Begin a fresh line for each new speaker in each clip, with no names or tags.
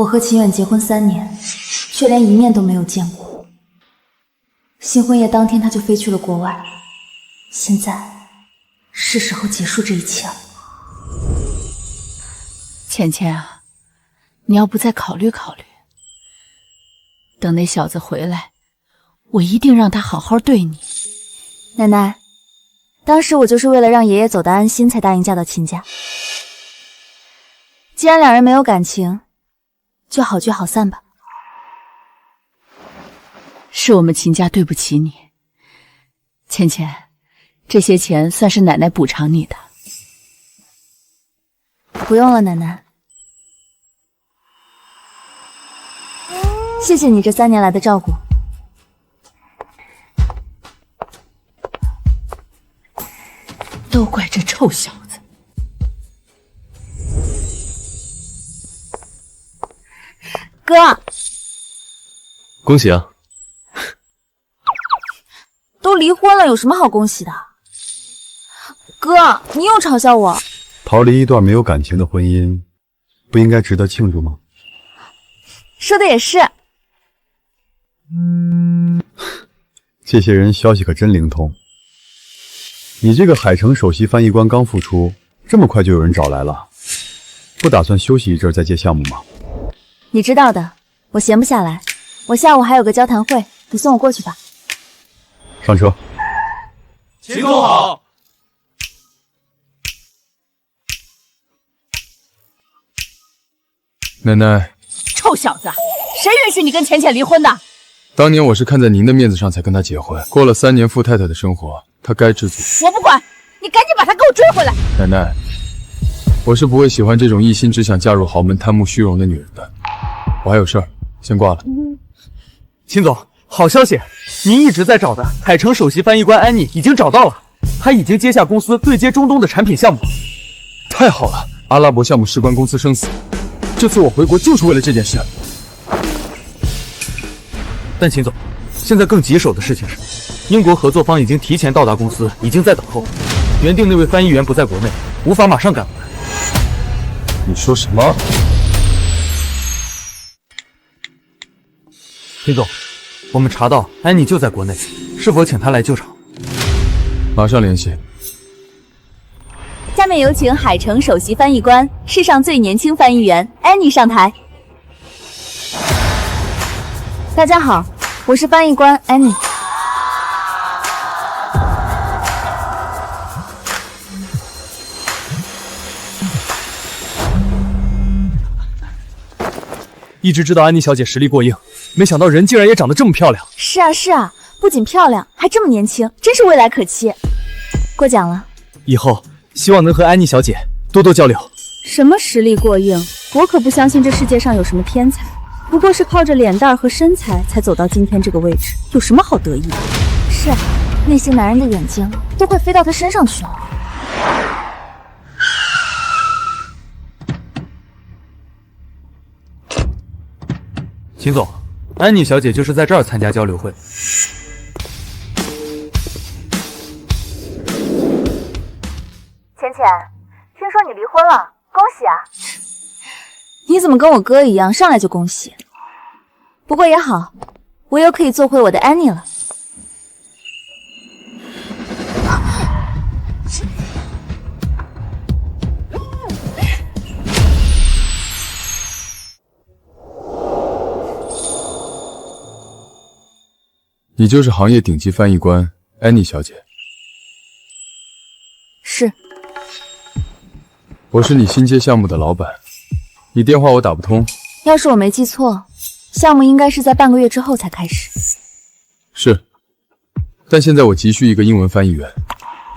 我和秦远结婚3年，却连一面都没有见过。新婚夜当天他就飞去了国外，现在是时候结束这一切了。
倩倩啊，你要不再考虑考虑？等那小子回来，我一定让他好好对你。
奶奶，当时我就是为了让爷爷走得安心，才答应嫁到秦家。既然两人没有感情，就好聚好散吧。
是我们秦家对不起你，倩倩，这些钱算是奶奶补偿你的。
不用了，奶奶。谢谢你这3年来的照顾。
都怪这臭小子！
哥，
恭喜啊！
都离婚了，有什么好恭喜的？哥，你又嘲笑我。
逃离一段没有感情的婚姻，不应该值得庆祝吗？
说的也是。
这些人消息可真灵通。你这个海城首席翻译官刚复出，这么快就有人找来了，不打算休息一阵再接项目吗？
你知道的，我闲不下来。我下午还有个交谈会，你送我过去吧。
上车。
秦总好。
奶奶，
臭小子，谁允许你跟浅浅离婚的？
当年我是看在您的面子上才跟他结婚，过了3年富太太的生活，他该知足。
我不管，你赶紧把他给我追回来！
奶奶，我是不会喜欢这种一心只想嫁入豪门、贪慕虚荣的女人的。我还有事儿，先挂了。
秦总，好消息，您一直在找的海城首席翻译官安妮已经找到了，她已经接下公司对接中东的产品项目。
太好了，阿拉伯项目事关公司生死，这次我回国就是为了这件事。
但秦总，现在更棘手的事情是，英国合作方已经提前到达公司，已经在等候。原定那位翻译员不在国内，无法马上赶回来。
你说什么？
秦总，我们查到安妮就在国内，是否请她来救场？
马上联系。
下面有请海城首席翻译官、世上最年轻翻译员安妮上台。大家好，我是翻译官安妮。
一直知道安妮小姐实力过硬，没想到人竟然也长得这么漂亮。
是啊是啊，不仅漂亮，还这么年轻，真是未来可期。过奖了。
以后希望能和安妮小姐多多交流。
什么实力过硬？我可不相信这世界上有什么天才，不过是靠着脸蛋和身材才走到今天这个位置，有什么好得意的？是啊，那些男人的眼睛都快飞到他身上去了。
秦总，安妮小姐就是在这儿参加交流会。
浅浅，听说你离婚了，恭喜啊！你怎么跟我哥一样，上来就恭喜？不过也好，我又可以做回我的安妮了。
你就是行业顶级翻译官安妮小姐。
是。
我是你新接项目的老板，你电话我打不通。
要是我没记错，项目应该是在半个月之后才开始。
是，但现在我急需一个英文翻译员，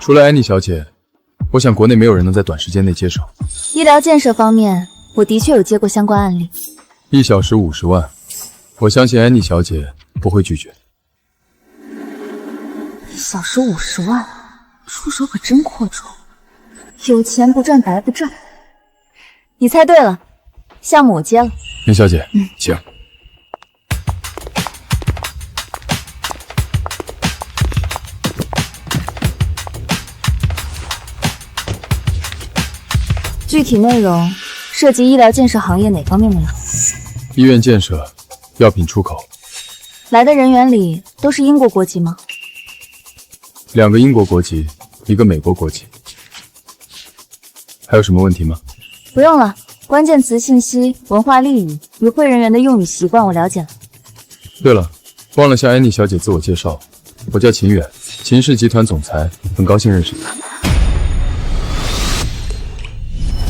除了安妮小姐，我想国内没有人能在短时间内接手。
医疗建设方面，我的确有接过相关案例。
1小时50万，我相信安妮小姐不会拒绝。
1小时50万，出手可真阔绰。有钱不赚白不赚。你猜对了，项目我接了。
林小姐，请。
具体内容涉及医疗建设行业哪方面内容？
医院建设，药品出口，
来的人员里都是英国国籍吗
2个英国国籍，1个美国国籍。还有什么问题吗？
不用了，关键词信息、文化利益、与会人员的用语习惯我了解了。
对了，忘了向安妮小姐自我介绍，我叫秦远，秦氏集团总裁，很高兴认识你。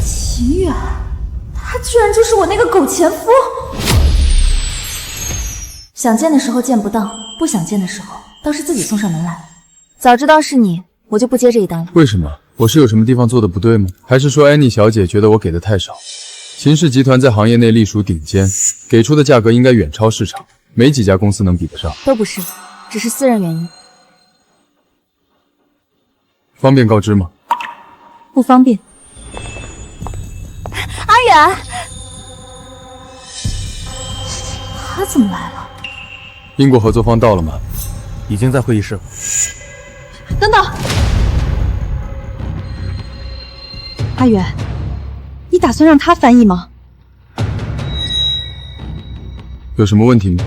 秦远，他居然就是我那个狗前夫！想见的时候见不到，不想见的时候倒是自己送上门来。早知道是你，我就不接这一单了。
为什么？我是有什么地方做的不对吗？还是说安妮小姐觉得我给的太少？秦氏集团在行业内隶属顶尖，给出的价格应该远超市场，没几家公司能比得上。
都不是，只是私人原因。
方便告知吗？
不方便。阿远，他怎么来了？
英国合作方到了吗？
已经在会议室了。
等等，
阿远，你打算让他翻译吗？
有什么问题吗？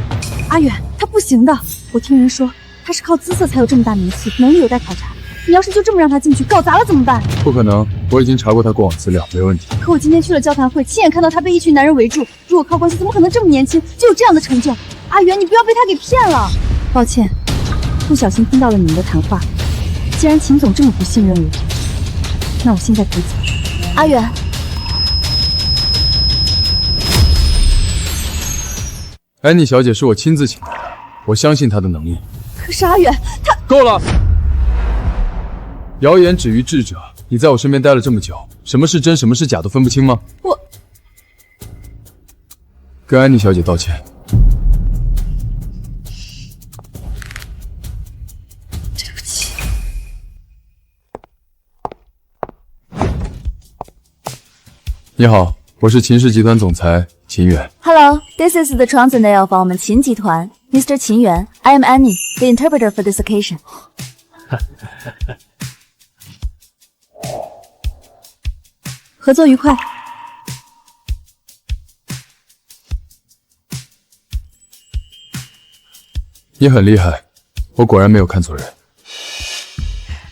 阿远，他不行的。我听人说他是靠姿色才有这么大名气，能力有待考察。你要是就这么让他进去，搞砸了怎么办？
不可能，我已经查过他过往资料，没问题。
可我今天去了交谈会，亲眼看到他被一群男人围住。如果靠关系，怎么可能这么年轻就有这样的成就？阿远，你不要被他给骗了。抱歉，不小心听到了你们的谈话。既然秦总这么不信任我，那我现在可以走。
阿远，
安妮小姐是我亲自请来的，我相信她的能力。
可是阿远，他
够了！谣言止于智者。你在我身边待了这么久，什么是真，什么是假都分不清吗？
我
跟安妮小姐道歉。
对不起。
你好，我是秦氏集团总裁秦远。
Hello, this is the Transcendental from 我们秦集团 ，Mr. 秦源 ，I am Annie, the interpreter for this occasion 。
合作愉快。
你很厉害，我果然没有看错人。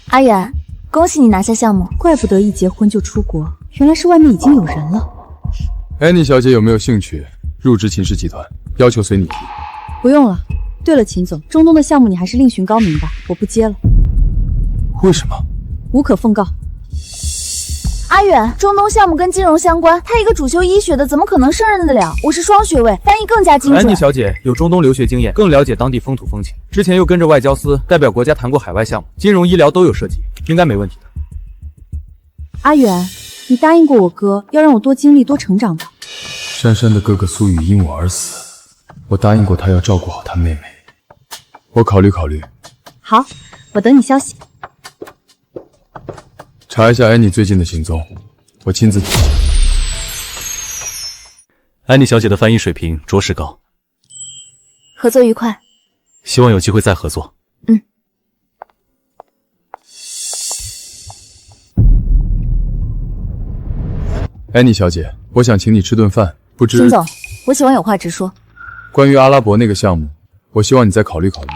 阿远，恭喜你拿下项目，
怪不得一结婚就出国，原来是外面已经有人了。
安妮小姐有没有兴趣入职秦氏集团？要求随你提。
不用了。对了，秦总，中东的项目你还是另寻高明吧，我不接了。
为什么？
无可奉告。
阿远，中东项目跟金融相关，他一个主修医学的，怎么可能胜任得了？我是双学位，翻译更加精准。
安妮小姐有中东留学经验，更了解当地风土风情，之前又跟着外交司代表国家谈过海外项目，金融医疗都有涉及，应该没问题的。
阿远，你答应过我哥，要让我多经历、多成长的。
珊珊的哥哥苏雨因我而死，我答应过他要照顾好他妹妹。我考虑考虑。
好，我等你消息。
查一下安妮最近的行踪，我亲自提醒。
安妮小姐的翻译水平着实高，
合作愉快。
希望有机会再合作。
安妮小姐，我想请你吃顿饭，不知
秦总，我喜欢有话直说。
关于阿拉伯那个项目，我希望你再考虑考虑。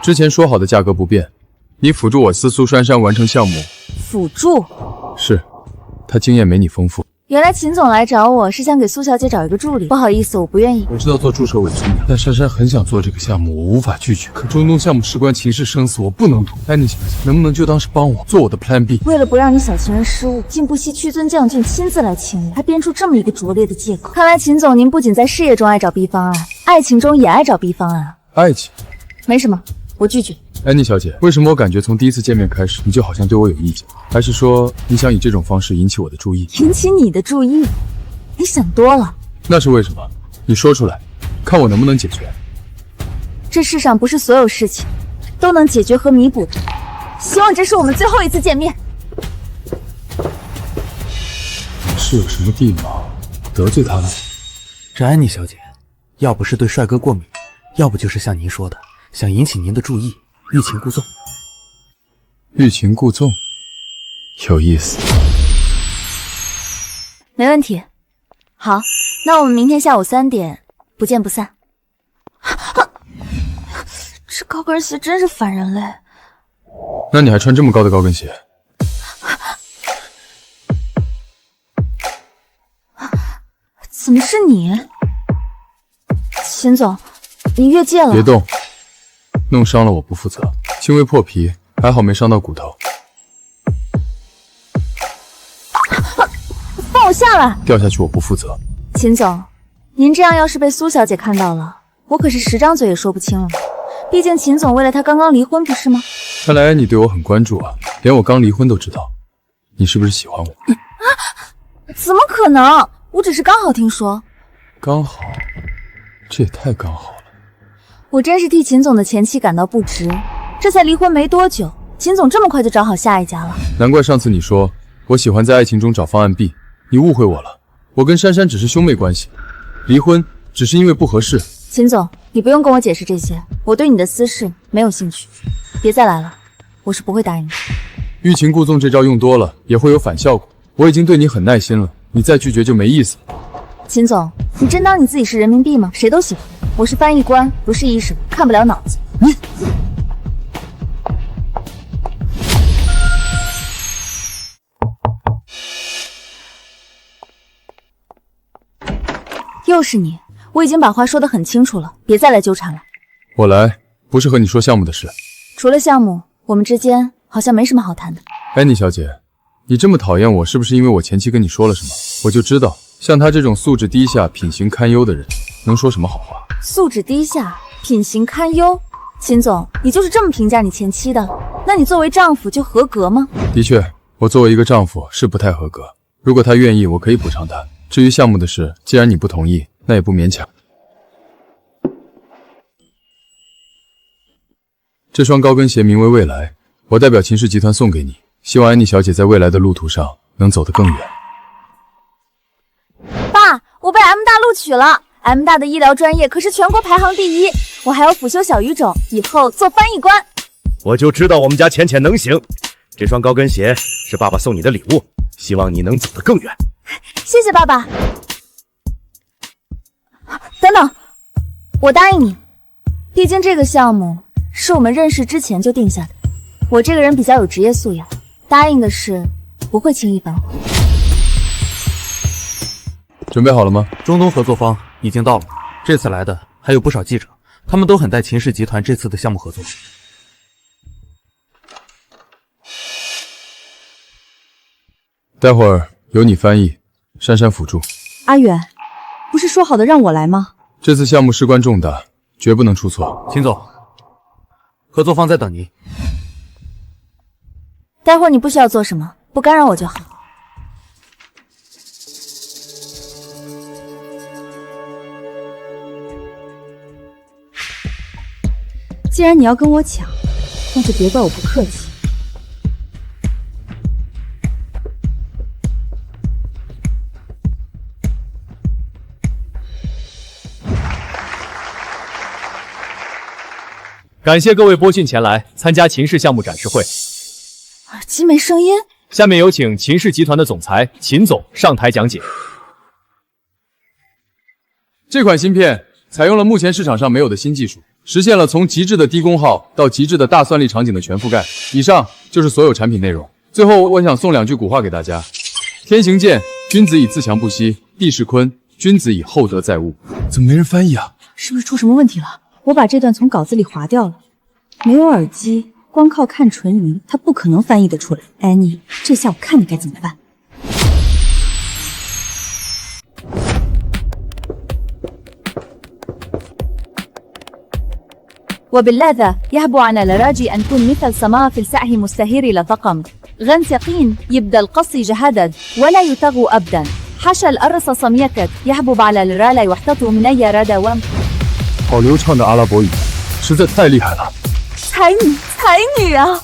之前说好的价格不变，你辅助我司苏珊珊完成项目。
辅助？
是，她经验没你丰富。
原来秦总来找我是想给苏小姐找一个助理，不好意思，我不愿意。
我知道做助手委屈你，但珊珊很想做这个项目，我无法拒绝。可中东项目事关秦氏生死，我不能赌。安妮小姐，能不能就当是帮我做我的 Plan B？
为了不让你小情人失误，竟不惜屈尊将军亲自来请我，还编出这么一个拙劣的借口。看来秦总您不仅在事业中爱找 B 方案，爱情中也爱找 B 方案啊。
爱情？
没什么，我拒绝。
安妮小姐，为什么我感觉从第一次见面开始，你就好像对我有意见？还是说你想以这种方式引起我的注意？
引起你的注意？你想多了。
那是为什么？你说出来，看我能不能解决。
这世上不是所有事情都能解决和弥补的。希望这是我们最后一次见面。
是有什么地方得罪他了？
这安妮小姐，要不是对帅哥过敏，要不就是像您说的，想引起您的注意，欲擒故纵。
欲擒故纵，有意思。
没问题。好，那我们明天下午3点不不见不散。这高跟鞋真是烦人嘞。
那你还穿这么高的高跟鞋？
怎么是你？秦总，你越界了。
别动，弄伤了我不负责。轻微破皮，还好没伤到骨头。
放我下来！
掉下去我不负责。
秦总，您这样要是被苏小姐看到了，我可是10张嘴也说不清了。毕竟秦总为了她刚刚离婚，不是吗？
看来你对我很关注啊，连我刚离婚都知道。你是不是喜欢我？
怎么可能？我只是刚好听说。
刚好？这也太刚好了。
我真是替秦总的前妻感到不值，这才离婚没多久，秦总这么快就找好下一家了。
难怪上次你说我喜欢在爱情中找方案 B， 你误会我了。我跟珊珊只是兄妹关系，离婚只是因为不合适。
秦总，你不用跟我解释这些，我对你的私事没有兴趣，别再来了，我是不会答应的。
欲擒故纵这招用多了也会有反效果，我已经对你很耐心了，你再拒绝就没意思了。
秦总，你真当你自己是人民币吗？谁都喜欢。我是翻译官，不是医生，看不了脑子。你又是你，我已经把话说得很清楚了，别再来纠缠了。
我来不是和你说项目的事。
除了项目，我们之间好像没什么好谈的。
安妮小姐，你这么讨厌我，是不是因为我前妻跟你说了什么？我就知道，像她这种素质低下、品行堪忧的人，能说什么好话？
素质低下，品行堪忧。秦总，你就是这么评价你前妻的？那你作为丈夫就合格吗？
的确，我作为一个丈夫是不太合格。如果她愿意，我可以补偿她。至于项目的事，既然你不同意，那也不勉强。这双高跟鞋名为未来，我代表秦氏集团送给你，希望安妮小姐在未来的路途上能走得更远。
爸，我被 M 大录取了。M 大的医疗专业可是全国排行第一，我还要辅修小语种，以后做翻译官。
我就知道我们家浅浅能行。这双高跟鞋是爸爸送你的礼物，希望你能走得更远。
谢谢爸爸。等等，我答应你，毕竟这个项目是我们认识之前就定下的。我这个人比较有职业素养，答应的事不会轻易反悔。
准备好了吗？
中东合作方已经到了，这次来的还有不少记者，他们都很待秦氏集团这次的项目合作。
待会儿由你翻译，珊珊辅助。
阿远，不是说好的让我来吗？
这次项目事关重大，绝不能出错。
秦总，合作方在等您。
待会儿你不需要做什么，不干扰我就好。
既然你要跟我抢，那就别怪我不客气。
感谢各位播讯前来参加秦氏项目展示会。
耳机没声音，
下面有请秦氏集团的总裁秦总上台讲解。
这款芯片采用了目前市场上没有的新技术，实现了从极致的低功耗到极致的大算力场景的全覆盖。以上就是所有产品内容。最后，我想送2句古话给大家：天行健，君子以自强不息；地势坤，君子以厚德载物。怎么没人翻译啊？
是不是出什么问题了？我把这段从稿子里划掉了。没有耳机，光靠看唇语，他不可能翻译得出来。安妮，这下我看你该怎么办。
وباللذة يهبو عن الراجي أن تكون مثل صماء في السعه مستهير لطقم غن ثقين يبدأ القصي جهدد ولا يتغو أبدا حاشا الأرص صميكت يهبو على الرالا يحتطو من أي رادا وم
好流畅的阿拉伯语，实在太厉害了。
才女啊！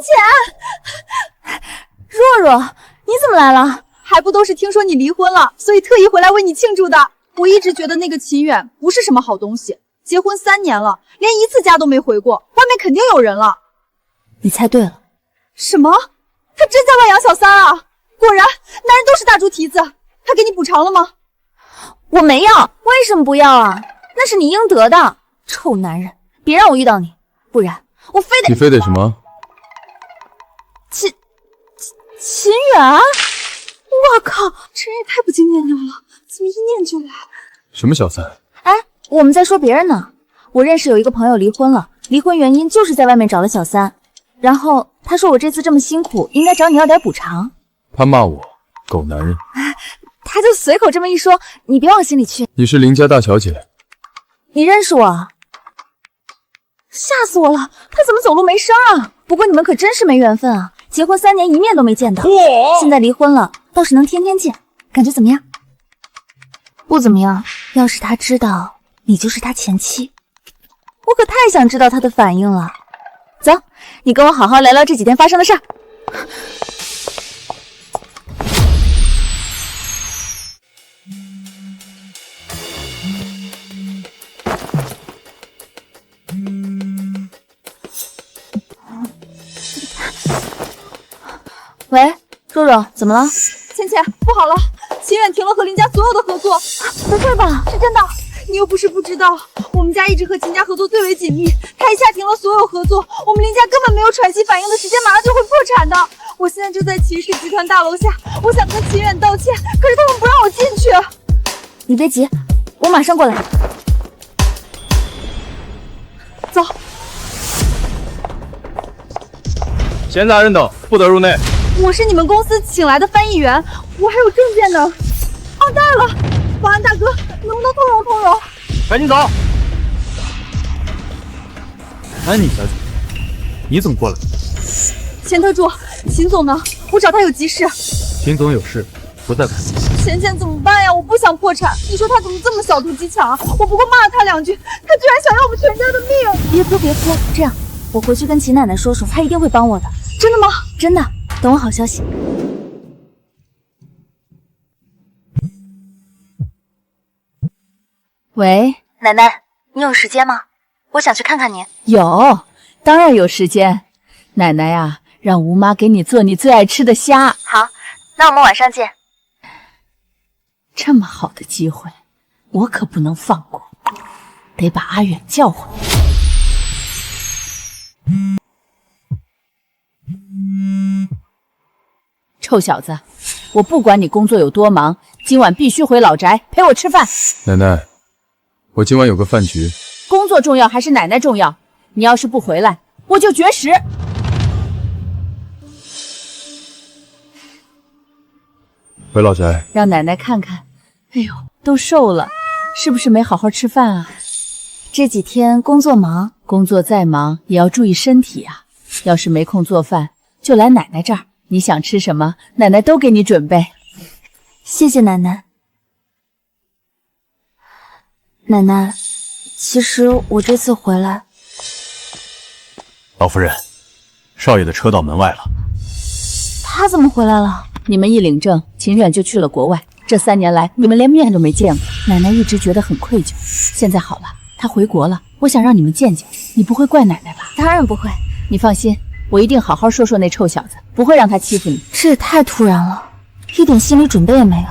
钱，若若，你怎么来了？
还不都是听说你离婚了，所以特意回来为你庆祝的。我一直觉得那个秦远不是什么好东西，结婚3年了，连1次家都没回过，外面肯定有人了。
你猜对了。
什么？他真在外养小三啊！果然，男人都是大猪蹄子。他给你补偿了吗？
我没要，为什么不要啊？那是你应得的，臭男人！别让我遇到你，不然我非得……
你非得什么？
秦远，我靠，这人也太不经面条了，怎么一念就来？
什么小三？
哎，我们在说别人呢。我认识有一个朋友离婚了，离婚原因就是在外面找了小三，然后他说我这次这么辛苦，应该找你要点补偿。
他骂我狗男人，
他就随口这么一说，你别往心里去。
你是邻家大小姐，
你认识我？吓死我了！他怎么走路没声啊？不过你们可真是没缘分啊，结婚3年一面都没见到，现在离婚了，倒是能天天见，感觉怎么样？不怎么样。要是他知道你就是他前妻，我可太想知道他的反应了。走，你跟我好好聊聊这几天发生的事儿。喂，若若，怎么了？
倩倩，不好了，秦远停了和林家所有的合作。
不会吧？
是真的，你又不是不知道，我们家一直和秦家合作最为紧密，他一下停了所有合作，我们林家根本没有喘息反应的时间，马上就会破产的。我现在就在秦氏集团大楼下，我想跟秦远道歉，可是他们不让我进去。
你别急，我马上过来。
走。
闲杂人等不得入内。
我是你们公司请来的翻译员，我还有证件呢。啊，当然了，保安大哥，能不能通融通融？
赶紧走。
安妮小姐，你怎么过来？
钱特助，秦总呢？我找他有急事。
秦总有事，不在公司。
钱钱怎么办呀？我不想破产，你说他怎么这么小肚鸡肠啊？我不过骂了他2句，他居然想要我们全家的命！
别哭别哭，这样我回去跟秦奶奶说说，她一定会帮我的。
真的吗？
真的，等我好消息。喂，奶奶，你有时间吗？我想去看看你。
有，当然有时间。奶奶呀，让吴妈给你做你最爱吃的虾。
好，那我们晚上见。
这么好的机会，我可不能放过，得把阿远叫回来。臭小子，我不管你工作有多忙，今晚必须回老宅陪我吃饭。
奶奶，我今晚有个饭局。
工作重要还是奶奶重要？你要是不回来，我就绝食。
回老宅，
让奶奶看看。哎呦，都瘦了，是不是没好好吃饭啊？
这几天工作忙，
工作再忙也要注意身体啊。要是没空做饭，就来奶奶这儿，你想吃什么，奶奶都给你准备。
谢谢奶奶。奶奶，其实我这次回来，
老夫人，少爷的车到门外了。
他怎么回来了？
你们一领证，秦远就去了国外。这3年来，你们连面都没见过。奶奶一直觉得很愧疚，现在好了，他回国了，我想让你们见见。你不会怪奶奶吧？
当然不会。
你放心，我一定好好说说那臭小子，不会让他欺负你。
这也太突然了，一点心理准备也没有。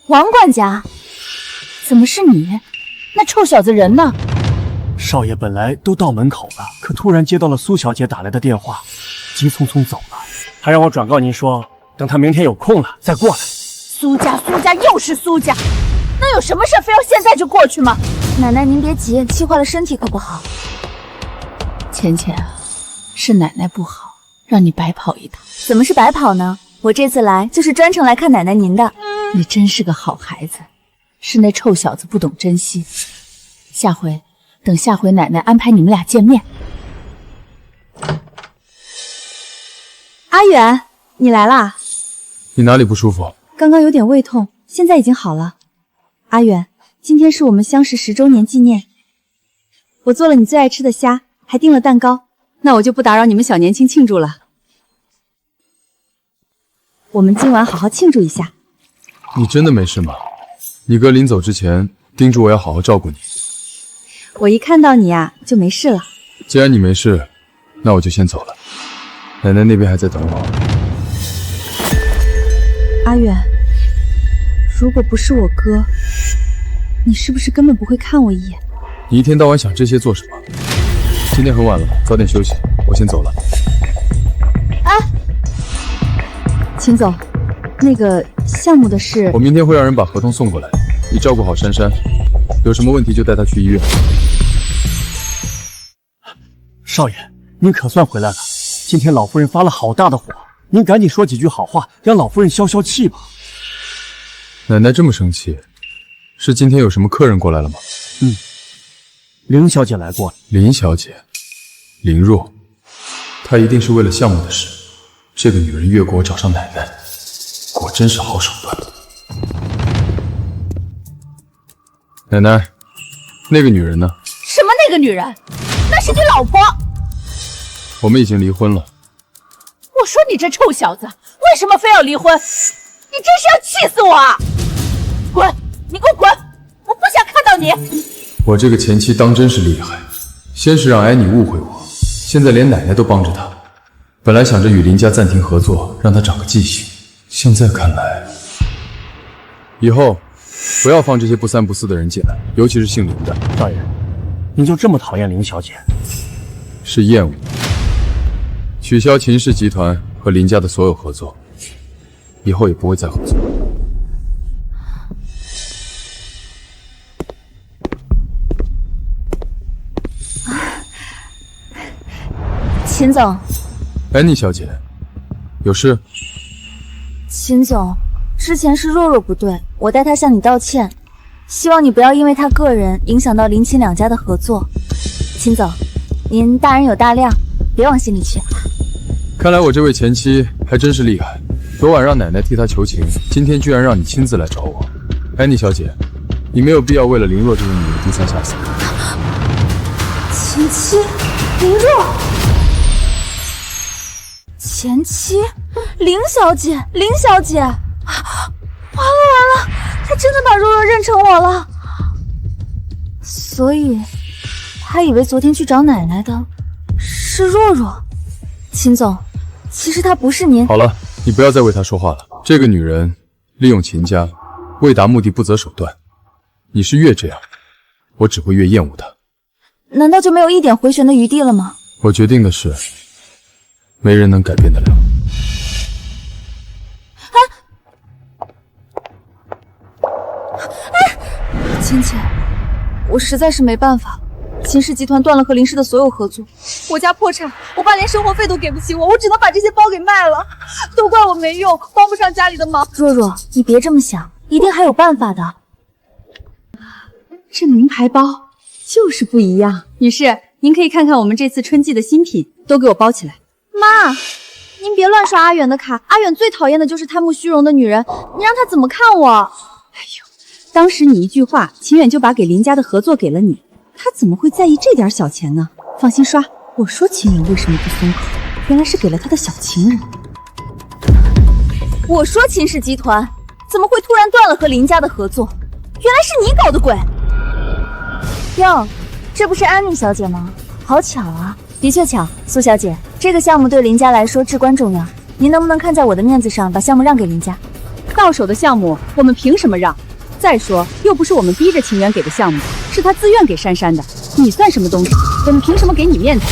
王管家，
怎么是你？那臭小子人呢？
少爷本来都到门口了，可突然接到了苏小姐打来的电话，急匆匆走了，还让我转告您说，等他明天有空了再过来。
苏家又是苏家，那有什么事非要现在就过去吗？
奶奶您别急，气坏了身体可不好。
浅浅啊，是奶奶不好，让你白跑一趟。
怎么是白跑呢？我这次来就是专程来看奶奶您的。
你真是个好孩子，是那臭小子不懂珍惜。等下回奶奶安排你们俩见面。
阿远，你来啦？
你哪里不舒服？
刚刚有点胃痛，现在已经好了。阿远，今天是我们相识10周年纪念，我做了你最爱吃的虾，还订了蛋糕。那我就不打扰你们小年轻庆祝了，我们今晚好好庆祝一下。
你真的没事吗？你哥临走之前叮嘱我要好好照顾你。
我一看到你啊，就没事了。
既然你没事，那我就先走了。奶奶那边还在等我。
阿远，如果不是我哥，你是不是根本不会看我一眼？
你一天到晚想这些做什么？今天很晚了，早点休息，我先走了。
秦总，那个项目的事，
我明天会让人把合同送过来，你照顾好珊珊，有什么问题就带她去医院。
少爷，您可算回来了。今天老夫人发了好大的火，您赶紧说几句好话，让老夫人消消气吧。
奶奶这么生气，是今天有什么客人过来了吗？
林小姐来过。
林小姐，林若，她一定是为了项目的事。这个女人越过我找上奶奶，果真是好手段。奶奶，那个女人呢？
什么那个女人？那是你老婆。
我们已经离婚了。
我说你这臭小子，为什么非要离婚？你真是要气死我啊！滚！你给我滚！我不想看到你。
我这个前妻当真是厉害，先是让安妮误会我，现在连奶奶都帮着她。本来想着与林家暂停合作，让她长个记性，现在看来，以后不要放这些不三不四的人进来，尤其是姓林的。
少爷，你就这么讨厌林小姐？
是厌恶。取消秦氏集团和林家的所有合作，以后也不会再合作。
秦总，
安妮小姐，有事？
秦总，之前是若若不对，我代她向你道歉，希望你不要因为她个人影响到林秦两家的合作。秦总，您大人有大量，别往心里去。
看来我这位前妻还真是厉害，昨晚让奶奶替她求情，今天居然让你亲自来找我。安妮小姐，你没有必要为了林若这个女人低三下四。
前妻林若，前妻林小姐，林小姐，完了，她真的把若若认成我了。所以，她以为昨天去找奶奶的是若若。秦总，其实她不是您。
好了，你不要再为她说话了。这个女人利用秦家，为达目的不择手段。你是越这样，我只会越厌恶她。
难道就没有一点回旋的余地了吗？
我决定的事，没人能改变得了。
芊芊，我实在是没办法，秦氏集团断了和林氏的所有合作，
我家破产，我爸连生活费都给不起我，我只能把这些包给卖了，都怪我没用，帮不上家里的忙。
若若，你别这么想，一定还有办法的。
这名牌包就是不一样。女士，您可以看看我们这次春季的新品，都给我包起来。
妈，您别乱刷阿远的卡，阿远最讨厌的就是贪慕虚荣的女人，你让他怎么看我？
哎呦，当时你一句话，秦远就把给林家的合作给了你，他怎么会在意这点小钱呢？放心刷，我说秦远为什么不松口，原来是给了他的小情人。
我说秦氏集团怎么会突然断了和林家的合作？原来是你搞的鬼！哟，这不是安妮小姐吗？好巧啊！的确巧，苏小姐，这个项目对林家来说至关重要，您能不能看在我的面子上，把项目让给林家？
到手的项目我们凭什么让？再说又不是我们逼着秦远给的项目，是他自愿给珊珊的，你算什么东西？我们凭什么给你面子？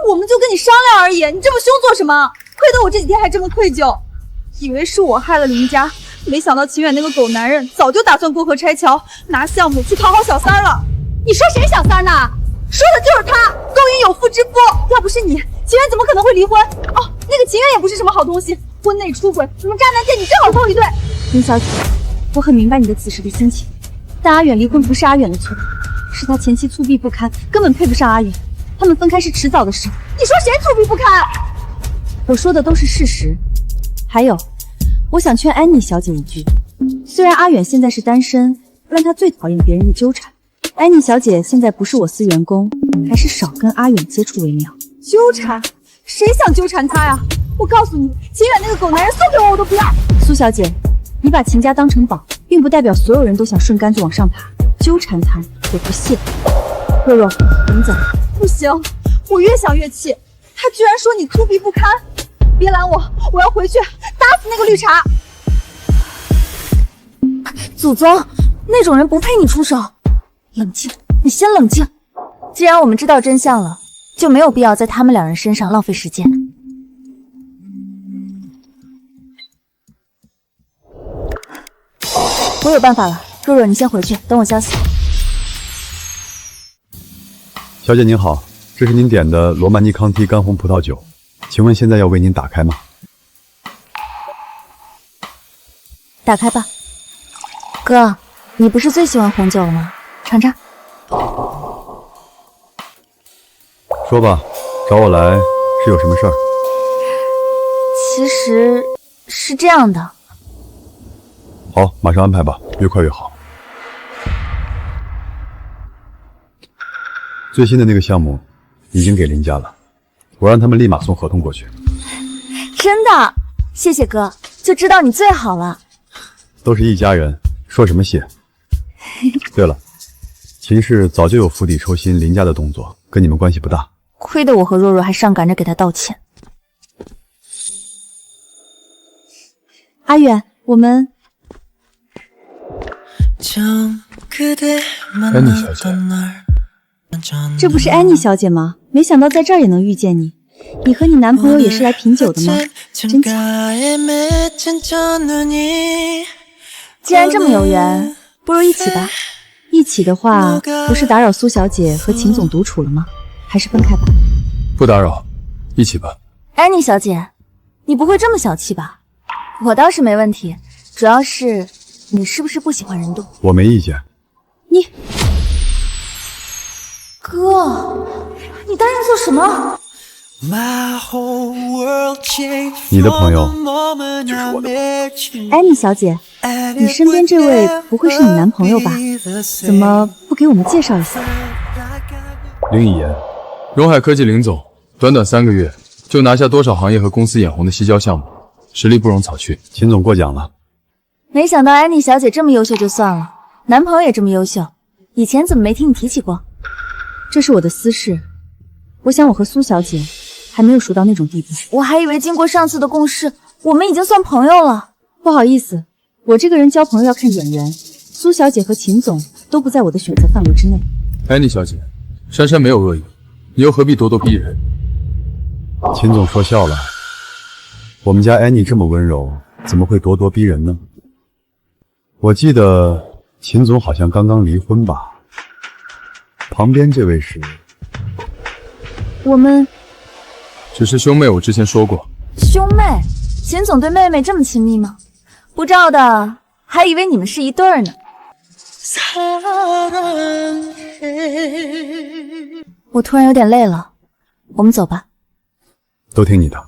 我们就跟你商量而已，你这么凶做什么？亏得我这几天还这么愧疚，以为是我害了林家，没想到秦远那个狗男人早就打算过河拆桥，拿项目去讨好小三了。你说谁小三呢？说的就是他，勾引有妇之夫。要不是你，秦远怎么可能会离婚？哦，那个秦远也不是什么好东西，婚内出轨，什么渣男贱女，正好凑一对。
林小姐，我很明白你的此时的心情，但阿远离婚不是阿远的错，是他前妻粗鄙不堪，根本配不上阿远。他们分开是迟早的事。
你说谁粗鄙不堪？
我说的都是事实。还有，我想劝安妮小姐一句，虽然阿远现在是单身，但他最讨厌别人的纠缠。安妮小姐现在不是我司员工，还是少跟阿远接触为妙。
纠缠？谁想纠缠他呀？我告诉你，秦远那个狗男人送给我都不要。
苏小姐，
你把秦家当成宝，并不代表所有人都想顺杆子往上爬，纠缠他我不屑。若若，我们走。
不行，我越想越气，他居然说你粗鄙不堪！别拦我，我要回去打死那个绿茶！
祖宗，那种人不配你出手。冷静，你先冷静。
既然我们知道真相了，就没有必要在他们两人身上浪费时间。我有办法了，若若，你先回去，等我消息。
小姐您好，这是您点的罗曼尼康帝干红葡萄酒，请问现在要为您打开吗？
打开吧。哥，你不是最喜欢红酒了吗？尝尝。
说吧，找我来是有什么事儿？
其实是这样的。
好，马上安排吧，越快越好。最新的那个项目已经给林家了，我让他们立马送合同过去。
真的？谢谢哥，就知道你最好了。
都是一家人，说什么谢？对了，秦氏早就有釜底抽薪林家的动作，跟你们关系不大。
亏得我和若若还上赶着给他道歉。
阿远，我们
安妮小姐，
这不是安妮小姐吗？没想到在这儿也能遇见你。你和你男朋友也是来品酒的吗？真巧。
既然这么有缘，不如一起吧。
一起的话，不是打扰苏小姐和秦总独处了吗？还是分开吧。
不打扰，一起吧。
安妮小姐，你不会这么小气吧？我倒是没问题，主要是你是不是不喜欢人多？
我没意见。
你
哥，你答应做什么？
你的朋友就是我的朋友。
安妮小姐，你身边这位不会是你男朋友吧？怎么不给我们介绍一下？
林以言，
荣海科技林总，短短3个月就拿下多少行业和公司眼红的西郊项目，实力不容草去。
秦总过奖了。
没想到安妮小姐这么优秀就算了，男朋友也这么优秀，以前怎么没听你提起过？
这是我的私事，我想我和苏小姐还没有熟到那种地步。
我还以为经过上次的共事，我们已经算朋友了。
不好意思，我这个人交朋友要看眼缘，苏小姐和秦总都不在我的选择范围之内。
安妮小姐，珊珊没有恶意，你又何必咄咄逼人？
秦总说笑了，我们家安妮这么温柔，怎么会咄咄逼人呢？我记得秦总好像刚刚离婚吧？旁边这位是？
我们
只是兄妹，我之前说过。
兄妹？秦总对妹妹这么亲密吗？不知道的还以为你们是一对儿呢。我突然有点累了，我们走吧。
都听你的。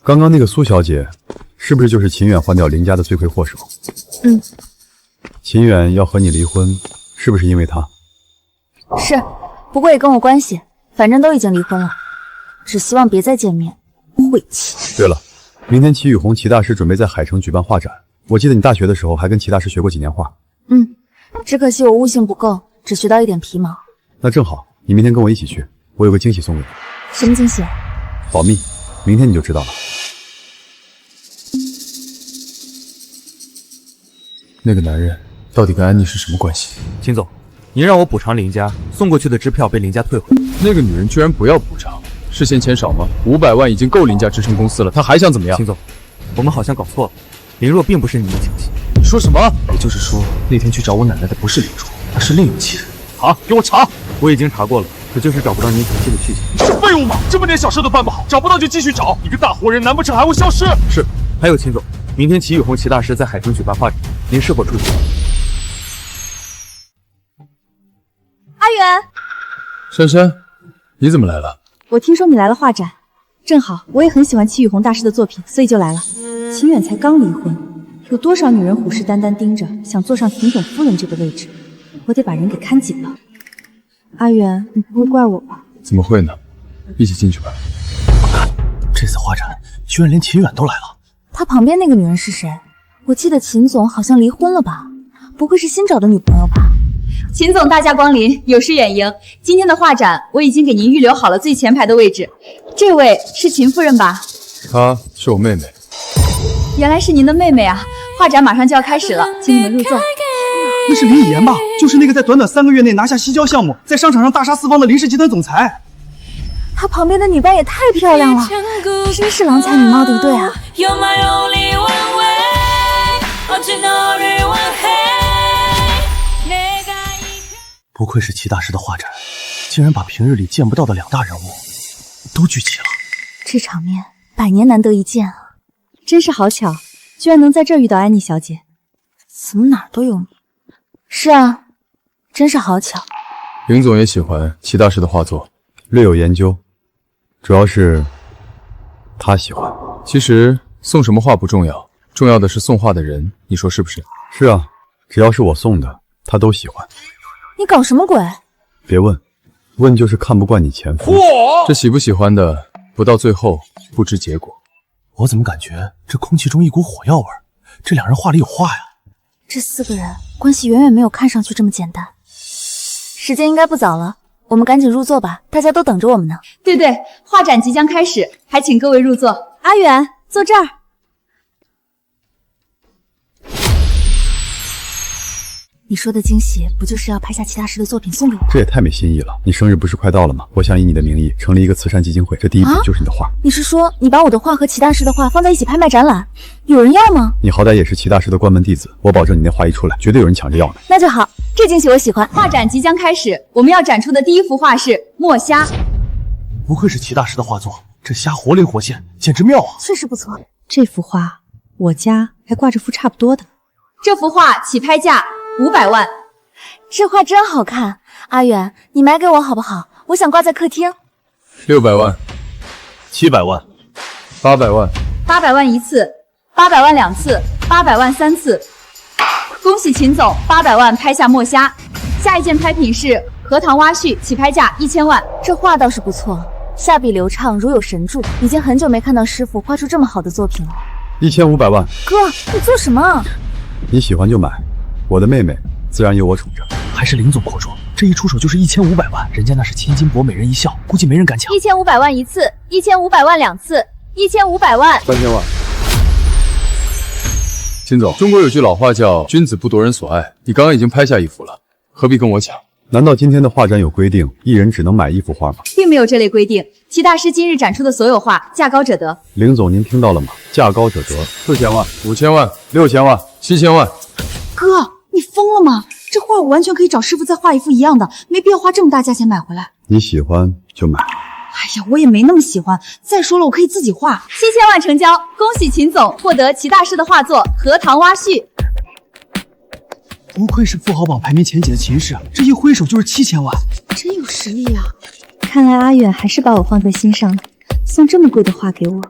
刚刚那个苏小姐，是不是就是秦远换掉林家的罪魁祸首？
嗯。
秦远要和你离婚，是不是因为他？
是，不过也跟我关系，反正都已经离婚了，只希望别再见面，晦气。
对了，明天齐雨红齐大师准备在海城举办画展，我记得你大学的时候还跟齐大师学过几年画。
嗯，只可惜我悟性不够，只学到一点皮毛。
那正好，你明天跟我一起去，我有个惊喜送给你。
什么惊喜？
保密，明天你就知道了。
那个男人到底跟安妮是什么关系？
秦总，您让我补偿林家，送过去的支票被林家退回。
那个女人居然不要补偿，是嫌钱少吗？500万已经够林家支撑公司了，她还想怎么样？
秦总，我们好像搞错了，林若并不是您的亲戚。
你说什么？
也就是说，那天去找我奶奶的不是林若，而是另一个亲人。
查，给我查！
我已经查过了，可就是找不到您详细的去向。
你是废物吗？这么点小事都办不好，找不到就继续找。你个大活人，难不成还会消失？
是。还有秦总，明天齐雨红齐大师在海城举办画展，您是否出席？
阿远，
珊珊，你怎么来了？
我听说你来了画展，正好我也很喜欢齐雨红大师的作品，所以就来了。秦远才刚离婚，有多少女人虎视眈眈盯着，想坐上秦总夫人这个位置，我得把人给看紧了。阿远，你不会怪我吧？
怎么会呢？一起进去吧。
这次画展居然连秦远都来了。
他旁边那个女人是谁？我记得秦总好像离婚了吧？不会是新找的女朋友吧？
秦总大驾光临，有失远迎。今天的画展我已经给您预留好了最前排的位置。这位是秦夫人吧？
她是我妹妹。
原来是您的妹妹啊！画展马上就要开始了，请你们入座。
那是林以言吧？就是那个在短短3个月内拿下西郊项目，在商场上大杀四方的林氏集团总裁。
他旁边的女伴也太漂亮了，真是郎才女貌的一对啊！
不愧是齐大师的画展，竟然把平日里见不到的2大人物都聚齐了。
这场面100年难得一见啊！真是好巧，居然能在这儿遇到安妮小姐。怎么哪儿都有你？是啊，真是好巧。
林总也喜欢齐大师的画作，
略有研究，主要是他喜欢。
其实送什么画不重要，重要的是送画的人，你说是不是？
是啊，只要是我送的，他都喜欢。
你搞什么鬼？
别问，问就是看不惯你前夫。
这喜不喜欢的，不到最后不知结果。
我怎么感觉这空气中一股火药味？这2人话里有话呀！
这4个人关系远远没有看上去这么简单。时间应该不早了，我们赶紧入座吧，大家都等着我们呢。
对对，画展即将开始，还请各位入座。
阿远，坐这儿。你说的惊喜，不就是要拍下齐大师的作品送给我？
这也太没新意了！你生日不是快到了吗？我想以你的名义成立一个慈善基金会，这第一步就是你的画。
你是说你把我的画和齐大师的画放在一起拍卖展览，有人要吗？
你好歹也是齐大师的关门弟子，我保证你那画一出来，绝对有人抢着要的。
那就好，这惊喜我喜欢。
画展即将开始，我们要展出的第一幅画是墨虾。
不愧是齐大师的画作，这虾活灵活现，简直妙啊！
确实不错。这幅画我家还挂着幅差不多的。
这幅画起拍价500万。
这画真好看，阿远，你买给我好不好？我想挂在客厅。
600万
，700万
，800万
，800万1次，800万2次，800万3次。恭喜秦总800万拍下墨虾。下一件拍品是荷塘蛙絮，起拍价1000万。
这画倒是不错，下笔流畅，如有神助。已经很久没看到师傅画出这么好的作品了。
1500万。
哥，你做什么？
你喜欢就买，我的妹妹自然由我宠着。
还是林总阔绰，这一出手就是1500万，人家那是千金博美人一笑，估计没人敢抢。
1500万1次，1500万2次，1500万
，3000万。秦总，中国有句老话叫君子不夺人所爱，你刚刚已经拍下一幅了，何必跟我抢？
难道今天的画展有规定，一人只能买1幅画吗？
并没有这类规定，齐大师今日展出的所有画，价高者得。
林总，您听到了吗？价高者得。4000万、
5000万、
6000万、
7000万。
哥，你疯了吗？这画我完全可以找师傅再画一幅一样的，没必要花这么大价钱买回来。
你喜欢就买。
哎呀，我也没那么喜欢。再说了，我可以自己画。
7000万成交，恭喜秦总获得齐大师的画作《荷塘蛙絮》。
不愧是富豪榜排名前几的秦氏，这一挥手就是7000万，
真有实力啊！
看来阿远还是把我放在心上了，送这么贵的画给我。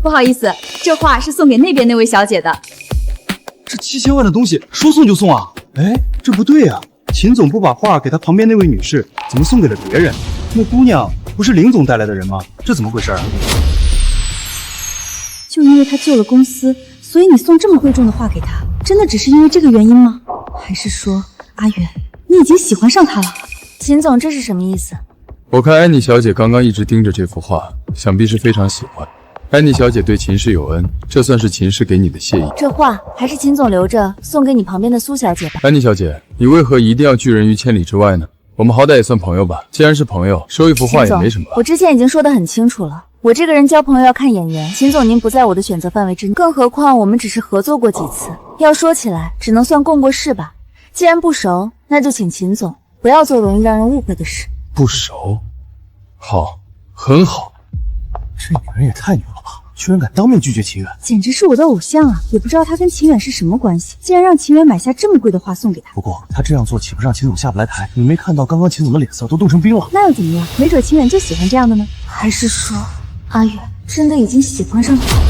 不好意思，这画是送给那边那位小姐的。
这7000万的东西说送就送啊？哎，这不对啊！秦总不把画给他旁边那位女士，怎么送给了别人？那姑娘不是林总带来的人吗？这怎么回事啊？
就因为他救了公司，所以你送这么贵重的画给他，真的只是因为这个原因吗？还是说，阿远，你已经喜欢上他了？秦总，这是什么意思？
我看安妮小姐刚刚一直盯着这幅画，想必是非常喜欢。安妮小姐对秦氏有恩，这算是秦氏给你的谢意。
这画还是秦总留着送给你旁边的苏小姐吧。
安妮小姐，你为何一定要拒人于千里之外呢？我们好歹也算朋友吧，既然是朋友，收一幅画也没什么。
我之前已经说得很清楚了，我这个人交朋友要看眼缘。秦总，您不在我的选择范围之内，更何况我们只是合作过几次，要说起来，只能算共过事吧。既然不熟，那就请秦总不要做容易让人误会的事。
不熟，好，很好。
这女人也太牛了吧！居然敢当面拒绝秦远，
简直是我的偶像啊！也不知道他跟秦远是什么关系，竟然让秦远买下这么贵的画送给他。
不过他这样做岂不让秦总下不来台？你没看到刚刚秦总的脸色都冻成冰了？
那又怎么样？没准秦远就喜欢这样的呢。还是说，阿远真的已经喜欢上他了？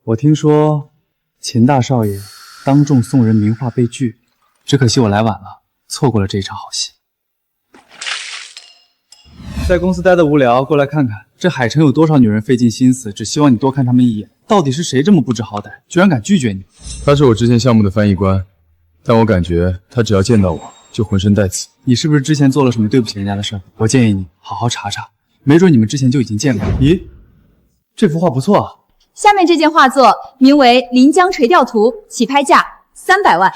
我听说秦大少爷当众送人名画被拒，只可惜我来晚了，错过了这一场好戏。在公司待的无聊，过来看看这海城有多少女人费尽心思，只希望你多看她们一眼。到底是谁这么不知好歹，居然敢拒绝你？
他是我之前项目的翻译官，但我感觉他只要见到我就浑身带刺。
你是不是之前做了什么对不起人家的事儿？我建议你好好查查，没准你们之前就已经见过。咦，这幅画不错啊。
下面这件画作名为《临江垂钓图》，起拍价300万。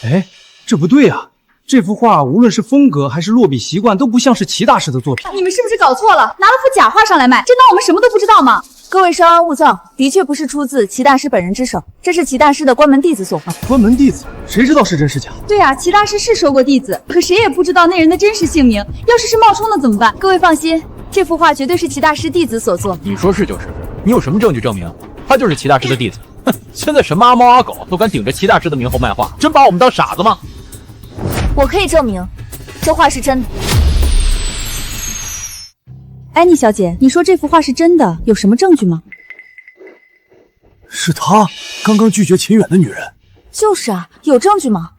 哎，这不对啊！这幅画无论是风格还是落笔习惯，都不像是齐大师的作品。
你们是不是搞错了？拿了幅假画上来卖，真当我们什么都不知道吗？
各位稍安勿躁，的确不是出自齐大师本人之手，这是齐大师的关门弟子所画。
关门弟子，谁知道是真是假？
对啊，齐大师是收过弟子，可谁也不知道那人的真实姓名。要是冒充的怎么办？
各位放心，这幅画绝对是齐大师弟子所作。
你说是就是，你有什么证据证明他就是齐大师的弟子？哼，现在什么阿猫阿狗都敢顶着齐大师的名号卖画，真把我们当傻子吗？
我可以证明，这画是真的。
安妮小姐，你说这幅画是真的，有什么证据吗？
是她刚刚拒绝秦远的女人。
就是啊，有证据吗？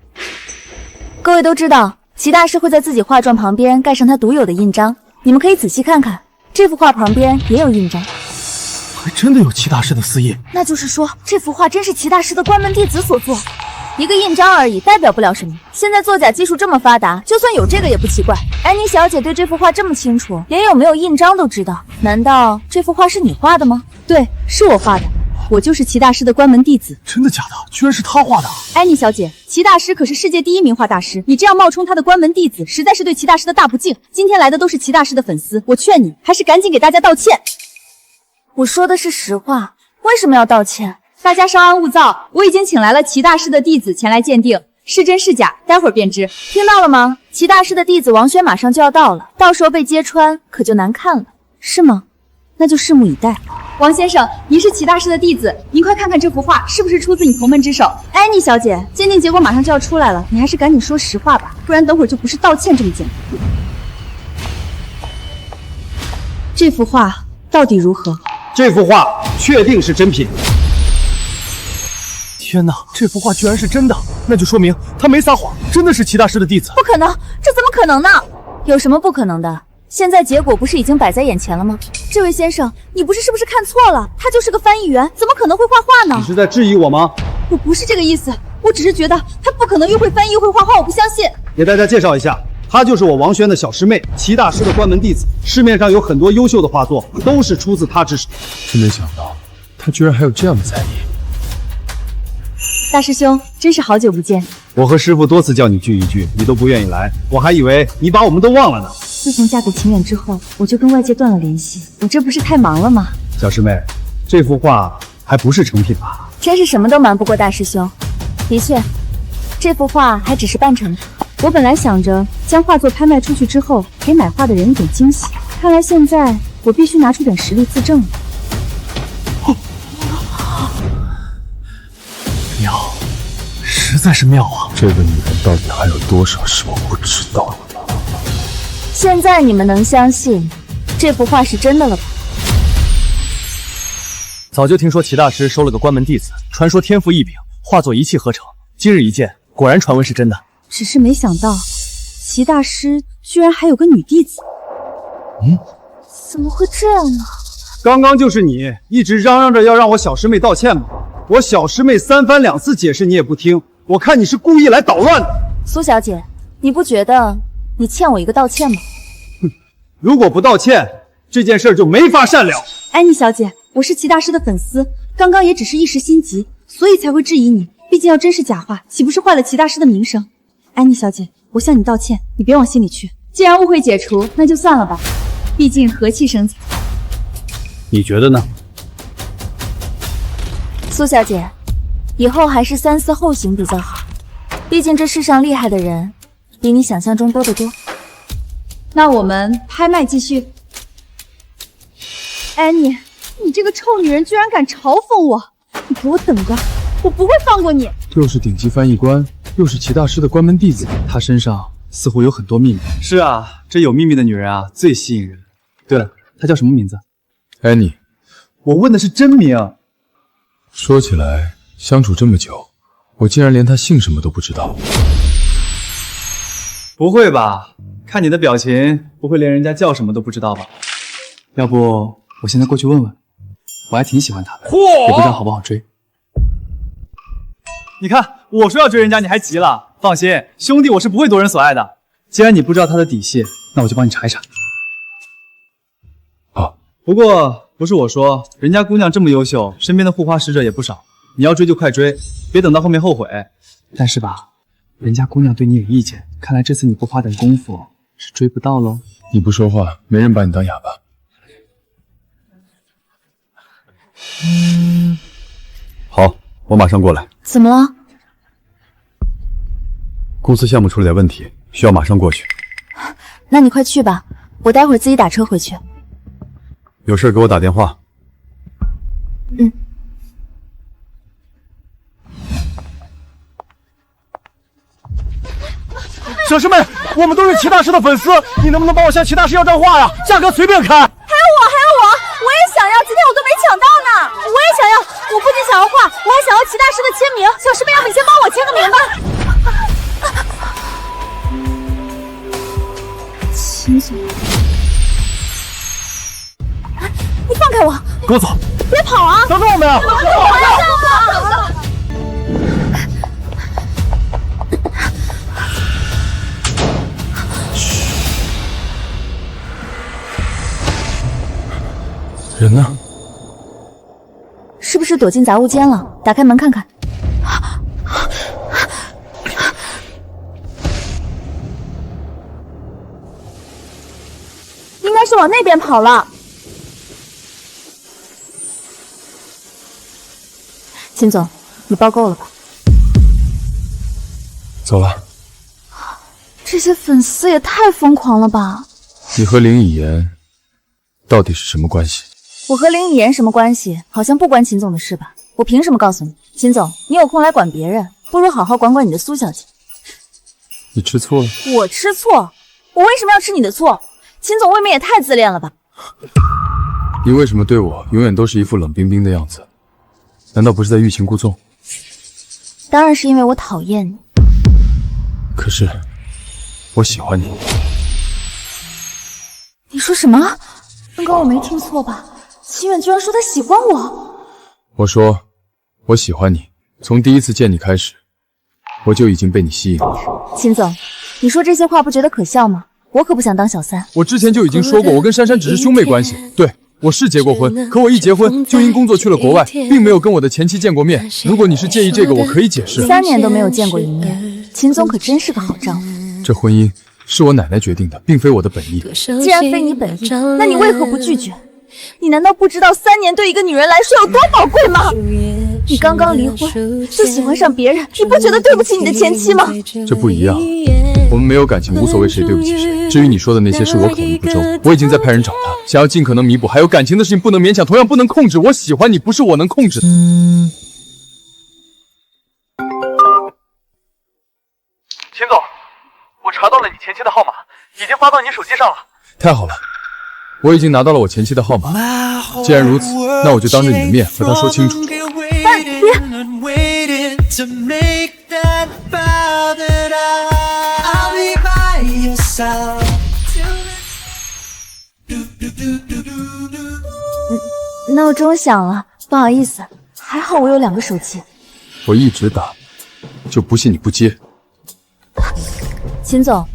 各位都知道，齐大师会在自己画传旁边盖上他独有的印章，你们可以仔细看看，这幅画旁边也有印章。
还真的有齐大师的私印，
那就是说，这幅画真是齐大师的关门弟子所作。一个印章而已，代表不了什么。现在作假技术这么发达，就算有这个也不奇怪。安妮小姐对这幅画这么清楚，连有没有印章都知道，难道这幅画是你画的吗？
对，是我画的，我就是齐大师的关门弟子。
真的假的？居然是他画的！
安妮小姐，齐大师可是世界第1名画大师，你这样冒充他的关门弟子，实在是对齐大师的大不敬。今天来的都是齐大师的粉丝，我劝你还是赶紧给大家道歉。
我说的是实话，为什么要道歉？
大家稍安勿躁，我已经请来了齐大师的弟子前来鉴定，是真是假，待会儿便知。
听到了吗？齐大师的弟子王轩马上就要到了，到时候被揭穿可就难看了，
是吗？那就拭目以待。王先生，您是齐大师的弟子，您快看看这幅画是不是出自你同门之手？安妮小姐，鉴定结果马上就要出来了，你还是赶紧说实话吧，不然等会儿就不是道歉这么简单。这幅画到底如何？
这幅画确定是真品。
天哪，这幅画居然是真的，那就说明他没撒谎，真的是齐大师的弟子。
不可能，这怎么可能呢？有什么不可能的？现在结果不是已经摆在眼前了吗？这位先生，你是不是看错了？他就是个翻译员，怎么可能会画画呢？
你是在质疑我吗？
我不是这个意思，我只是觉得他不可能又会翻译又会画画，我不相信。
给大家介绍一下，她就是我王轩的小师妹，齐大师的关门弟子。市面上有很多优秀的画作，都是出自她之手。
真没想到，他居然还有这样的才艺。
大师兄，真是好久不见。
我和师傅多次叫你聚一聚，你都不愿意来，我还以为你把我们都忘了呢。
自从嫁给秦远之后，我就跟外界断了联系，我这不是太忙了吗？
小师妹，这幅画还不是成品吧？
真是什么都瞒不过大师兄。的确，这幅画还只是半成品。
我本来想着将画作拍卖出去之后，给买画的人一点惊喜，看来现在我必须拿出点实力自证了。
妙，实在是妙啊！
这个女人到底还有多少是我不知道的？
现在你们能相信这幅画是真的了吧？
早就听说齐大师收了个关门弟子，传说天赋异禀，画作一气呵成。今日一见，果然传闻是真的。
只是没想到，齐大师居然还有个女弟子。
怎么会这样呢？
刚刚就是你一直嚷嚷着要让我小师妹道歉吗？我小师妹3番2次解释你也不听，我看你是故意来捣乱的。
苏小姐，你不觉得你欠我一个道歉吗？
如果不道歉，这件事就没法善了。
安妮小姐，我是齐大师的粉丝，刚刚也只是一时心急，所以才会质疑你。毕竟要真是假话，岂不是坏了齐大师的名声？安妮小姐，我向你道歉，你别往心里去。既然误会解除，那就算了吧，毕竟和气生财。
你觉得呢？
苏小姐，以后还是三思后行比较好。毕竟这世上厉害的人比你想象中多得多。
那我们拍卖继续。安妮，你这个臭女人居然敢嘲讽我！你给我等着，我不会放过你！
又是顶级翻译官，又是齐大师的关门弟子，他身上似乎有很多秘密。
是啊，这有秘密的女人啊，最吸引人。对了，她叫什么名字？
安妮。
我问的是真名。
说起来，相处这么久，我竟然连她姓什么都不知道。
不会吧？看你的表情，不会连人家叫什么都不知道吧？要不我现在过去问问，我还挺喜欢他的，也不知道好不好追。你看，我说要追人家，你还急了。放心，兄弟我是不会夺人所爱的。既然你不知道他的底细，那我就帮你查一查。
好，
不过不是我说，人家姑娘这么优秀，身边的护花使者也不少。你要追就快追，别等到后面后悔。但是吧，人家姑娘对你有意见，看来这次你不花点功夫是追不到喽。
你不说话，没人把你当哑巴。
好，我马上过来。
怎么了？
公司项目出了点问题，需要马上过去。
那你快去吧，我待会儿自己打车回去。
有事给我打电话。
嗯。
小师妹，我们都是齐大师的粉丝，你能不能帮我向齐大师要张画呀？价格随便开。
还有我也想要，今天我都没抢到呢。我也想要，我不仅想要画，我还想要齐大师的签名。小师妹，要不你先帮我签个名吧。秦总，你放开我！
跟我走！
别跑啊！
等等我们啊！
人呢？
是不是躲进杂物间了？打开门看看。
应该是往那边跑了。
秦总，你包够了吧？
走了。
这些粉丝也太疯狂了吧！
你和林以言到底是什么关系？
我和林以言什么关系？好像不关秦总的事吧？我凭什么告诉你？秦总，你有空来管别人，不如好好管管你的苏小姐。
你吃醋了？
我吃醋？我为什么要吃你的醋？秦总未免也太自恋了吧？
你为什么对我永远都是一副冷冰冰的样子？难道不是在欲擒故纵？
当然是因为我讨厌你。
可是，我喜欢你。
你说什么？刚刚我没听错吧？齐远居然说他喜欢我。
我说，我喜欢你，从第一次见你开始，我就已经被你吸引了。
秦总，你说这些话不觉得可笑吗？我可不想当小三。
我之前就已经说过，我跟珊珊只是兄妹关系。对，我是结过婚，可我一结婚就因工作去了国外，并没有跟我的前妻见过面。如果你是介意这个，我可以解释。
3年都没有见过一面，秦总可真是个好丈夫。
这婚姻是我奶奶决定的，并非我的本意。
既然非你本意，那你为何不拒绝？你难道不知道3年对一个女人来说有多宝贵吗？你刚刚离婚就喜欢上别人，你不觉得对不起你的前妻吗？
这不一样，我们没有感情，无所谓谁对不起谁。至于你说的那些，是我考虑不周，我已经在派人找他，想要尽可能弥补。还有感情的事情不能勉强，同样不能控制。我喜欢你，不是我能控制的。
秦总，我查到了你前妻的号码，已经发到你手机上了。
太好了，我已经拿到了我前妻的号码。既然如此，那我就当着你的面和她说清楚。
闹钟响了，不好意思，还好我有2个手机。
我一直打，就不信你不接。
秦总，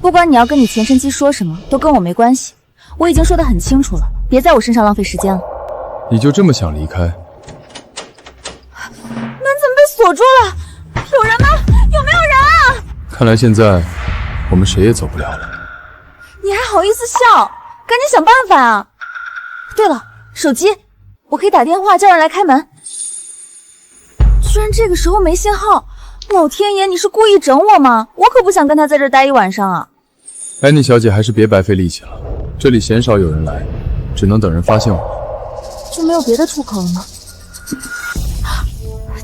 不管你要跟你前趁妻说什么，都跟我没关系。我已经说得很清楚了，别在我身上浪费时间了。
你就这么想离开？
门怎么被锁住了？有人吗？有没有人啊？
看来现在我们谁也走不了了。
你还好意思笑？赶紧想办法啊！
对了，手机，我可以打电话叫人来开门。
居然这个时候没信号，老天爷，你是故意整我吗？我可不想跟他在这儿待一晚上啊！
安妮小姐还是别白费力气了，这里鲜少有人来，只能等人发现我们。
就没有别的出口了吗？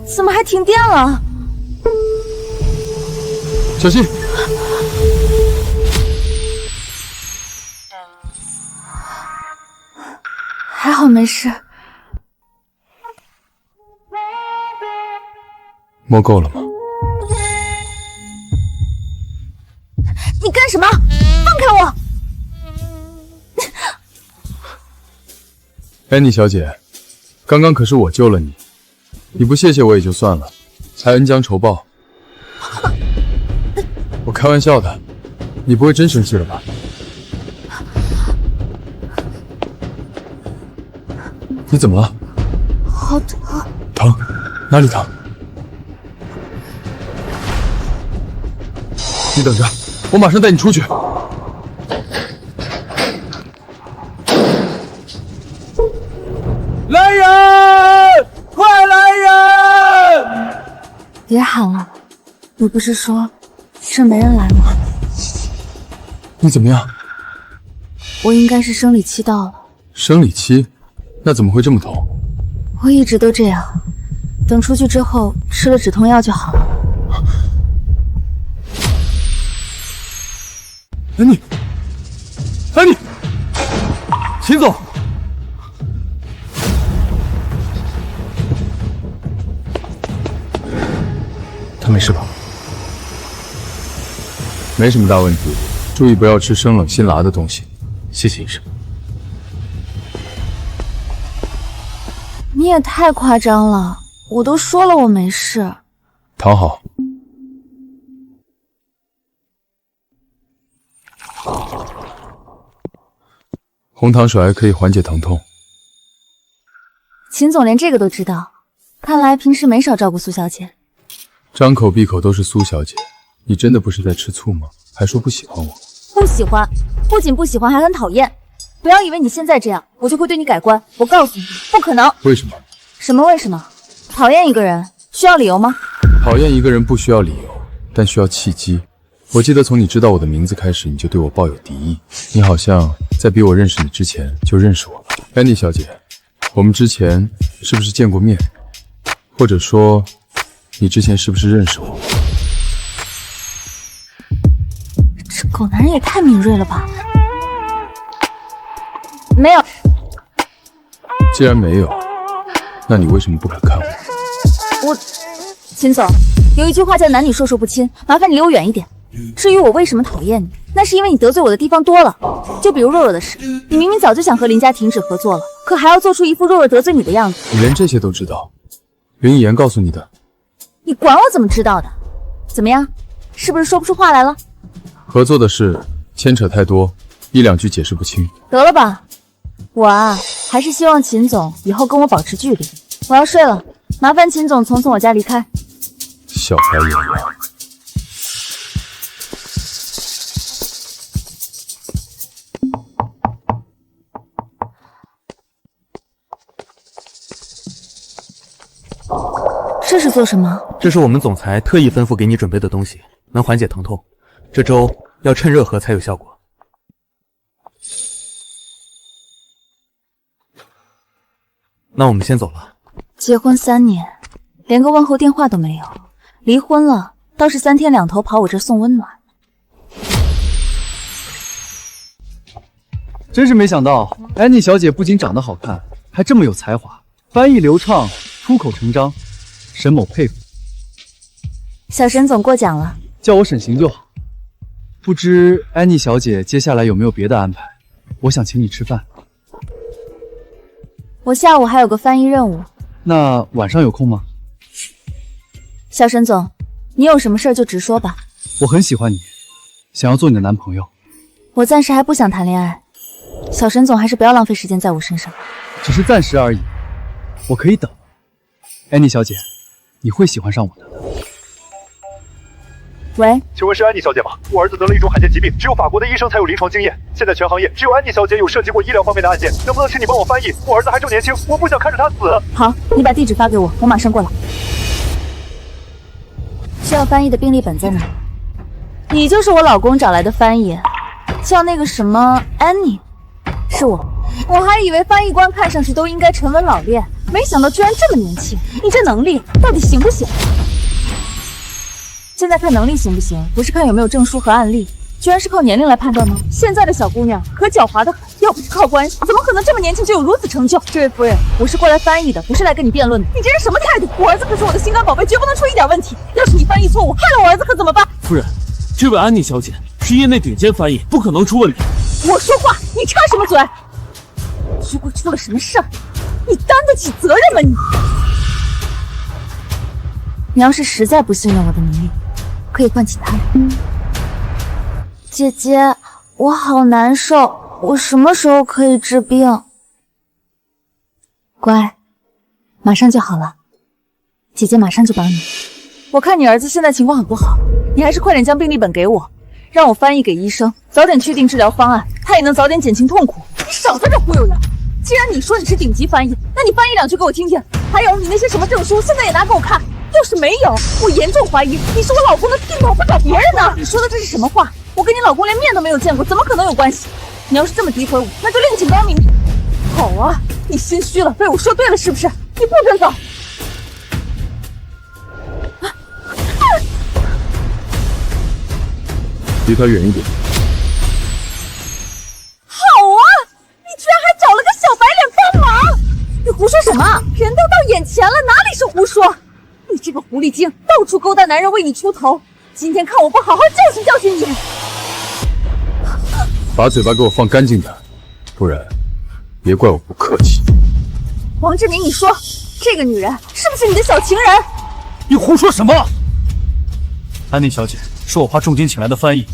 怎么还停电了？
小心！
还好没事。
摸够了吗？安妮小姐，刚刚可是我救了你，你不谢谢我也就算了，还恩将仇报。我开玩笑的，你不会真生气了吧？你怎么了？
好疼！
疼？哪里疼？你等着，我马上带你出去。来人！快来人！
别喊了，你不是说这没人来吗？
你怎么样？
我应该是生理期到了。
生理期？那怎么会这么痛？
我一直都这样，等出去之后吃了止痛药就好了。
安妮，安妮，秦总，他没事吧？没什么大问题，注意不要吃生冷辛辣的东西。谢谢医生。
你也太夸张了，我都说了我没事。
躺好。红糖水可以缓解疼痛。
秦总连这个都知道，看来平时没少照顾苏小姐。
张口闭口都是苏小姐，你真的不是在吃醋吗？还说不喜欢我？
不喜欢，不仅不喜欢，还很讨厌。不要以为你现在这样，我就会对你改观。我告诉你，不可能。
为什么？
什么为什么？讨厌一个人需要理由吗？
讨厌一个人不需要理由，但需要契机。我记得从你知道我的名字开始，你就对我抱有敌意。你好像在比我认识你之前就认识我了。安妮小姐，我们之前是不是见过面？或者说，你之前是不是认识我？
这狗男人也太敏锐了吧！没有。
既然没有，那你为什么不敢看我？
秦总，有一句话叫男女授受不亲，麻烦你离我远一点。至于我为什么讨厌你，那是因为你得罪我的地方多了。就比如若若的事，你明明早就想和林家停止合作了，可还要做出一副若若得罪你的样子。
你连这些都知道？林一言告诉你的？
你管我怎么知道的？怎么样，是不是说不出话来了？
合作的事牵扯太多，一两句解释不清。
得了吧，我还是希望秦总以后跟我保持距离。我要睡了，麻烦秦总从我家离开。
小白眼狼。
这是做什么？
这是我们总裁特意吩咐给你准备的东西，能缓解疼痛。这粥要趁热喝才有效果。那我们先走了。
结婚3年，连个问候电话都没有。离婚了，倒是3天2头跑我这送温暖。
真是没想到，安妮小姐不仅长得好看，还这么有才华，翻译流畅，出口成章，沈某佩服。
小沈总过奖了，
叫我沈行就好。不知安妮小姐接下来有没有别的安排？我想请你吃饭。
我下午还有个翻译任务。
那晚上有空吗？
小沈总，你有什么事儿就直说吧。
我很喜欢你，想要做你的男朋友。
我暂时还不想谈恋爱，小沈总还是不要浪费时间在我身上。
只是暂时而已，我可以等。安妮小姐，你会喜欢上我的。
喂，
请问是安妮小姐吗？我儿子得了一种罕见疾病，只有法国的医生才有临床经验，现在全行业只有安妮小姐有涉及过医疗方面的案件，能不能请你帮我翻译？我儿子还正年轻，我不想看着他死。
好，你把地址发给我，我马上过来。需要翻译的病历本在哪？你就是我老公找来的翻译，叫那个什么安妮，是我。我还以为翻译官看上去都应该沉稳老练，没想到居然这么年轻。你这能力到底行不行？现在看能力行不行，不是看有没有证书和案例，居然是靠年龄来判断吗？现在的小姑娘可狡猾的很，要不是靠关系，怎么可能这么年轻就有如此成就？这位夫人，我是过来翻译的，不是来跟你辩论的。你这是什么态度？我儿子可是我的心肝宝贝，绝不能出一点问题。要是你翻译错误，害了我儿子可怎么办？
夫人，这位安妮小姐是业内顶尖翻译，不可能出问题。
我说话，你插什么嘴？如果出了什么事儿，你担得起责任吗你？你要是实在不信任我的能力，可以换其他人。姐姐，我好难受，我什么时候可以治病？乖，马上就好了，姐姐马上就帮你。我看你儿子现在情况很不好，你还是快点将病历本给我，让我翻译给医生，早点确定治疗方案，他也能早点减轻痛苦。你少在这忽悠人！既然你说你是顶级翻译，那你翻译2句给我听听。还有你那些什么证书，现在也拿给我看。要是没有，我严重怀疑你是我老公的姘头，会找别人的。你说的这是什么话？我跟你老公连面都没有见过，怎么可能有关系？你要是这么诋毁我，那就另请高明。好啊，你心虚了，被我说对了是不是？你不准走！
离他远一点。
好啊，你居然还找了个小白脸帮忙！你胡说什么？人都到眼前了，哪里是胡说？你这个狐狸精，到处勾搭男人为你出头，今天看我不好好教训教训你！
把嘴巴给我放干净点，不然别怪我不客气。
王志明，你说这个女人是不是你的小情人？
你胡说什么？安妮小姐是我花重金请来的翻译，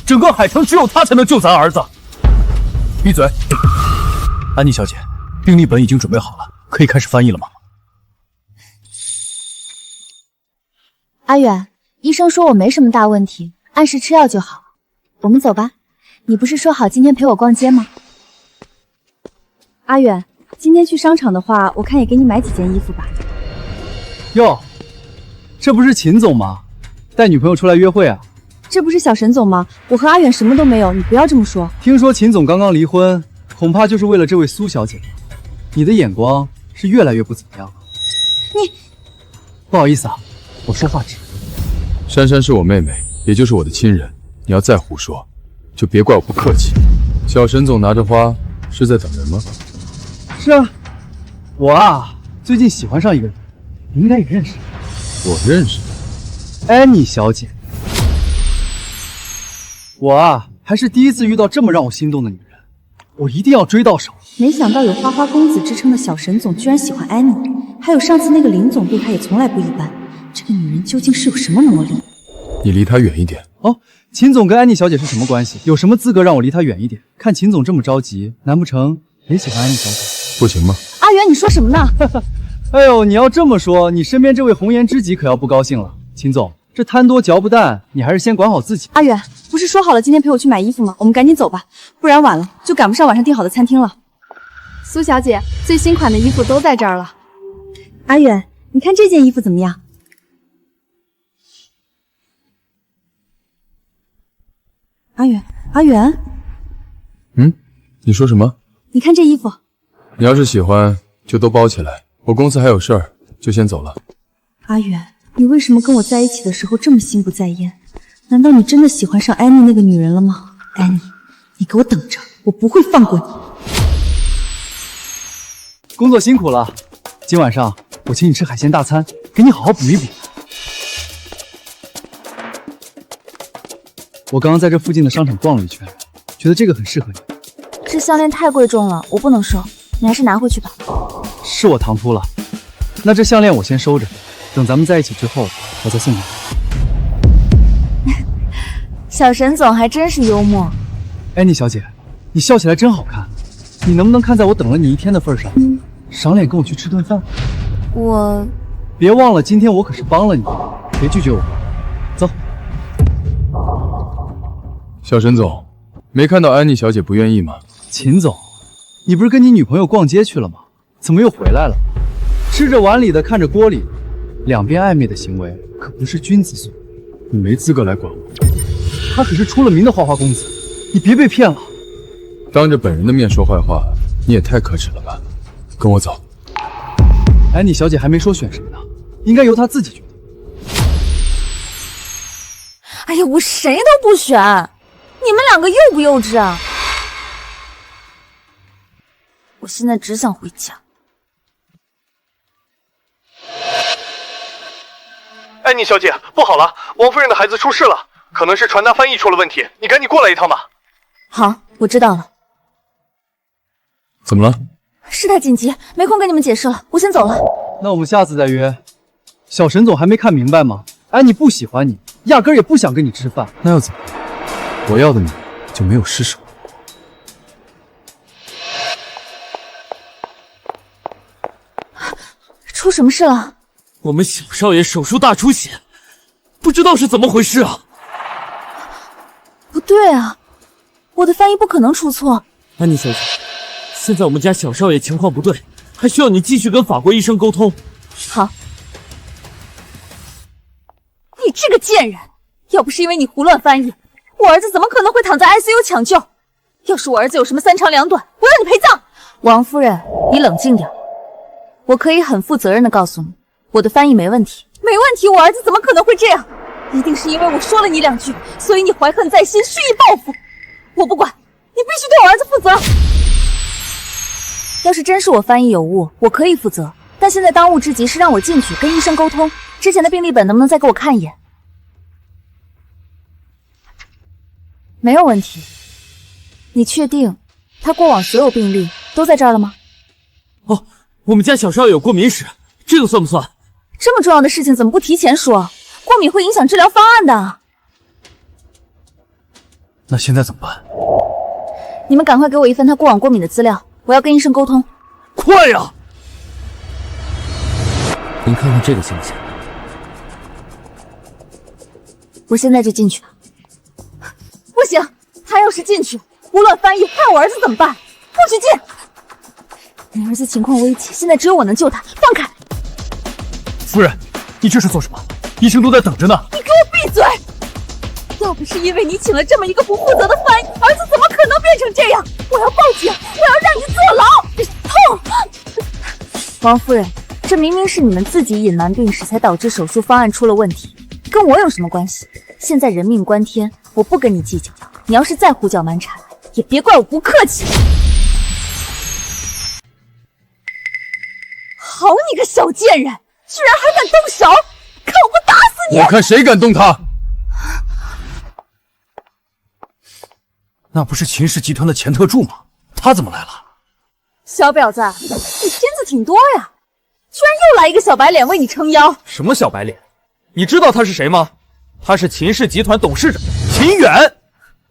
整个海城只有她才能救咱儿子。闭嘴！安妮小姐，病历本已经准备好了，可以开始翻译了吗？
阿远，医生说我没什么大问题，按时吃药就好。我们走吧。你不是说好今天陪我逛街吗？阿远，今天去商场的话，我看也给你买几件衣服吧。
哟，这不是秦总吗？带女朋友出来约会啊？
这不是小沈总吗？我和阿远什么都没有，你不要这么说。
听说秦总刚刚离婚，恐怕就是为了这位苏小姐。你的眼光是越来越不怎么样了。
你，
不好意思啊，我说话直。
珊珊是我妹妹，也就是我的亲人，你要再胡说，就别怪我不客气。小沈总拿着花是在等人吗？
是啊，我啊最近喜欢上一个人，你应该也认识。
我认识。
安妮小姐。我啊还是第一次遇到这么让我心动的女人，我一定要追到手。
没想到有花花公子之称的小沈总居然喜欢安妮，还有上次那个林总对她也从来不一般。这个女人究竟是有什么魔力？
你离她远一点。
哦，秦总跟安妮小姐是什么关系？有什么资格让我离她远一点？看秦总这么着急，难不成也喜欢安妮小姐？
不行吗？
阿元，你说什么呢？
哎呦，你要这么说，你身边这位红颜知己可要不高兴了。秦总，这贪多嚼不淡，你还是先管好自己。
阿元，不是说好了今天陪我去买衣服吗？我们赶紧走吧，不然晚了就赶不上晚上订好的餐厅了。
苏小姐，最新款的衣服都在这儿了。
阿远，你看这件衣服怎么样？阿远，
你说什么？
你看这衣服。
你要是喜欢，就都包起来。我公司还有事儿，就先走了。
阿远，你为什么跟我在一起的时候这么心不在焉？难道你真的喜欢上安妮那个女人了吗？安妮，你给我等着，我不会放过你。
工作辛苦了，今晚上我请你吃海鲜大餐，给你好好补一补。我刚刚在这附近的商场逛了一圈，觉得这个很适合你。
这项链太贵重了，我不能收，你还是拿回去吧。
是我唐突了，那这项链我先收着，等咱们在一起之后，我再送给你。
小沈总还真是幽默。
安妮小姐，你笑起来真好看，你能不能看在我等了你一天的份上，赏脸跟我去吃顿饭？
我……
别忘了，今天我可是帮了你，别拒绝我。走。
小沈总，没看到安妮小姐不愿意吗？
秦总，你不是跟你女朋友逛街去了吗？怎么又回来了？吃着碗里的，看着锅里的，两边暧昧的行为可不是君子所为。
你没资格来管我。
他可是出了名的花花公子，你别被骗了。
当着本人的面说坏话，你也太可耻了吧！跟我走。
安妮小姐还没说选什么呢，应该由她自己决定。
哎呀，我谁都不选，你们两个幼不幼稚啊？我现在只想回家。
安妮小姐，不好了，王夫人的孩子出事了，可能是传达翻译出了问题，你赶紧过来一趟吧。
好，我知道了。
怎么了？
事态紧急，没空跟你们解释了，我先走了。
那我们下次再约。小沈总还没看明白吗？安妮不喜欢你，压根儿也不想跟你吃饭。
那又怎么样？我要的你就没有失手。
出什么事了？
我们小少爷手术大出血，不知道是怎么回事啊！
不对啊，我的翻译不可能出错。
安妮小姐，现在我们家小少爷情况不对，还需要你继续跟法国医生沟通。
好。你这个贱人，要不是因为你胡乱翻译，我儿子怎么可能会躺在 ICU 抢救？要是我儿子有什么三长两短，我要你陪葬！王夫人，你冷静点。我可以很负责任的告诉你，我的翻译没问题。没问题，我儿子怎么可能会这样？一定是因为我说了你2句，所以你怀恨在心，蓄意报复。我不管，你必须对我儿子负责。要是真是我翻译有误，我可以负责。但现在当务之急是让我进去跟医生沟通，之前的病历本能不能再给我看一眼？没有问题。你确定他过往所有病历都在这儿了吗？
哦，我们家小少爷有过敏史，这个算不算？
这么重要的事情怎么不提前说？过敏会影响治疗方案的。
那现在怎么办？
你们赶快给我一份他过往过敏的资料，我要跟医生沟通。
快呀！您看看这个行不行？
我现在就进去。不行，他要是进去胡乱翻译，害我儿子怎么办？不许进！你儿子情况危急，现在只有我能救他，放开！
夫人，你这是做什么？医生都在等着呢。
你给我闭嘴！要不是因为你请了这么一个不负责的翻译，儿子怎么可能变成这样？我要报警！我要让你坐牢！痛！王夫人，这明明是你们自己隐瞒病史，才导致手术方案出了问题，跟我有什么关系？现在人命关天，我不跟你计较。你要是再胡搅蛮缠，也别怪我不客气。好你个小贱人，居然还敢动手！看我不打死你！
我看谁敢动他！
那不是秦氏集团的前特助吗？他怎么来了？
小婊子，你片子挺多呀，居然又来一个小白脸为你撑腰。
什么小白脸？你知道他是谁吗？他是秦氏集团董事长秦远。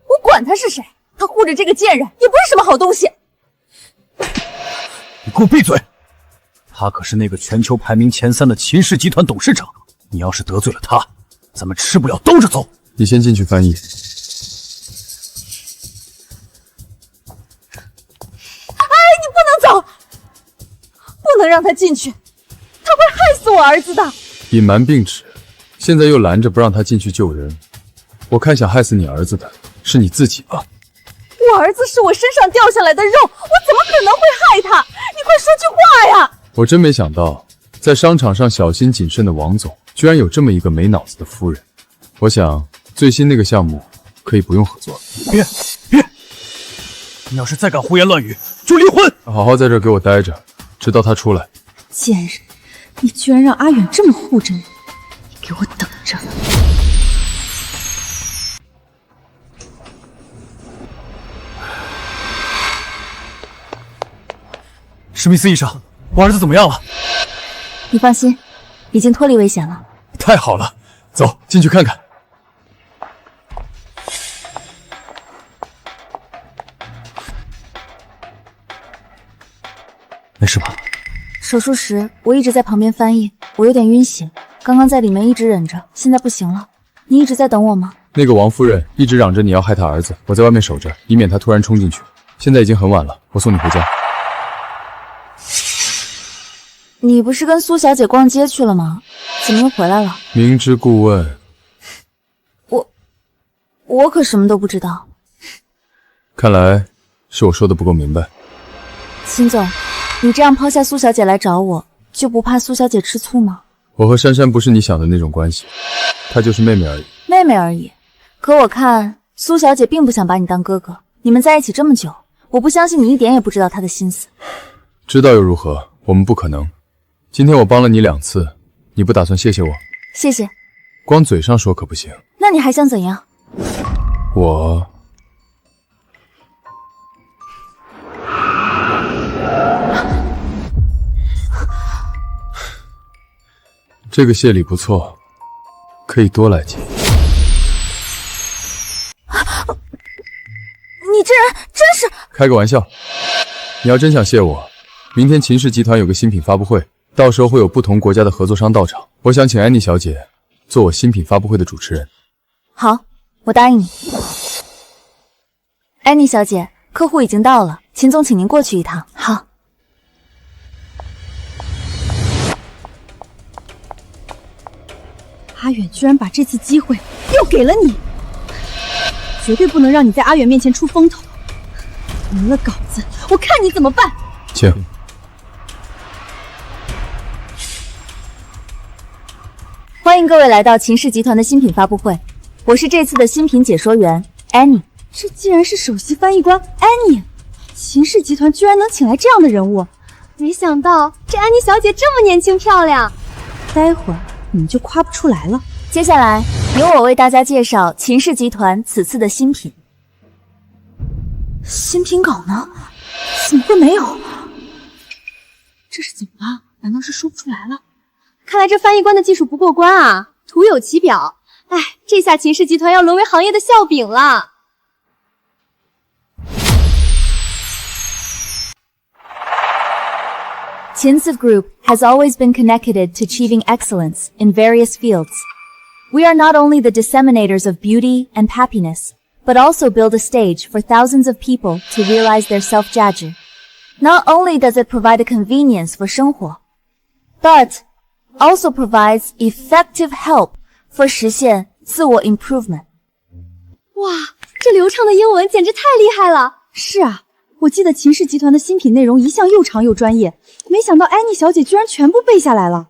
我管他是谁，他护着这个贱人也不是什么好东西。
你给我闭嘴！他可是那个全球排名前3的秦氏集团董事长，你要是得罪了他，咱们吃不了兜着走。
你先进去翻译。
你不能走，不能让他进去，他会害死我儿子的。
隐瞒病史，现在又拦着不让他进去救人，我看想害死你儿子的是你自己吧？
我儿子是我身上掉下来的肉，我怎么可能会害他？你快说句话呀！
我真没想到，在商场上小心谨慎的王总，居然有这么一个没脑子的夫人。我想最新那个项目可以不用合作了。
别！你要是再敢胡言乱语，就离婚！
好好在这儿给我待着，直到他出来。
贱人，你居然让阿远这么护着你，你给我等着！
史密斯医生，我儿子怎么样了？
你放心，已经脱离危险了。
太好了，走进去看看。
没事吧？
手术时我一直在旁边翻译，我有点晕血，刚刚在里面一直忍着，现在不行了。你一直在等我吗？
那个王夫人一直嚷着你要害她儿子，我在外面守着，以免她突然冲进去。现在已经很晚了，我送你回家。
你不是跟苏小姐逛街去了吗？怎么又回来了？
明知故问。
我可什么都不知道。
看来是我说的不够明白。
秦总，你这样抛下苏小姐来找我，就不怕苏小姐吃醋吗？
我和珊珊不是你想的那种关系，她就是妹妹而已。
妹妹而已。可我看苏小姐并不想把你当哥哥，你们在一起这么久，我不相信你一点也不知道她的心思。
知道又如何？我们不可能。今天我帮了你2次，你不打算谢谢我？
谢谢。
光嘴上说可不行。
那你还想怎样？
这个谢礼不错，可以多来几。
你这人真是……
开个玩笑，你要真想谢我，明天秦氏集团有个新品发布会，到时候会有不同国家的合作商到场，我想请安妮小姐做我新品发布会的主持人。
好，我答应你。安妮小姐，客户已经到了，秦总请您过去一趟。好。
阿远居然把这次机会又给了你，绝对不能让你在阿远面前出风头。没了稿子，我看你怎么办。
请。
欢迎各位来到秦氏集团的新品发布会，我是这次的新品解说员 Annie。
这竟然是首席翻译官 Annie， 秦氏集团居然能请来这样的人物，没想到这安妮小姐这么年轻漂亮。待会儿你们就夸不出来了。
接下来由我为大家介绍秦氏集团此次的新品。
新品稿呢？怎么会没有？这是怎么了？难道是说不出来了？看来这翻译官的技术不过关啊，徒有其表。哎，这下秦氏集团要沦为行业的笑柄了。
Qinziv Group has always been connected to achieving excellence in various fields. We are not only the disseminators of beauty and happiness, but also build a stage for thousands of people to realize their self-judgment. Not only does it provide a convenience for 生活, but also provides effective help for 实现自我 improvement.
哇，这流畅的英文简直太厉害了！是啊，我记得秦氏集团的新品内容一向又长又专业，没想到安妮小姐居然全部背下来了。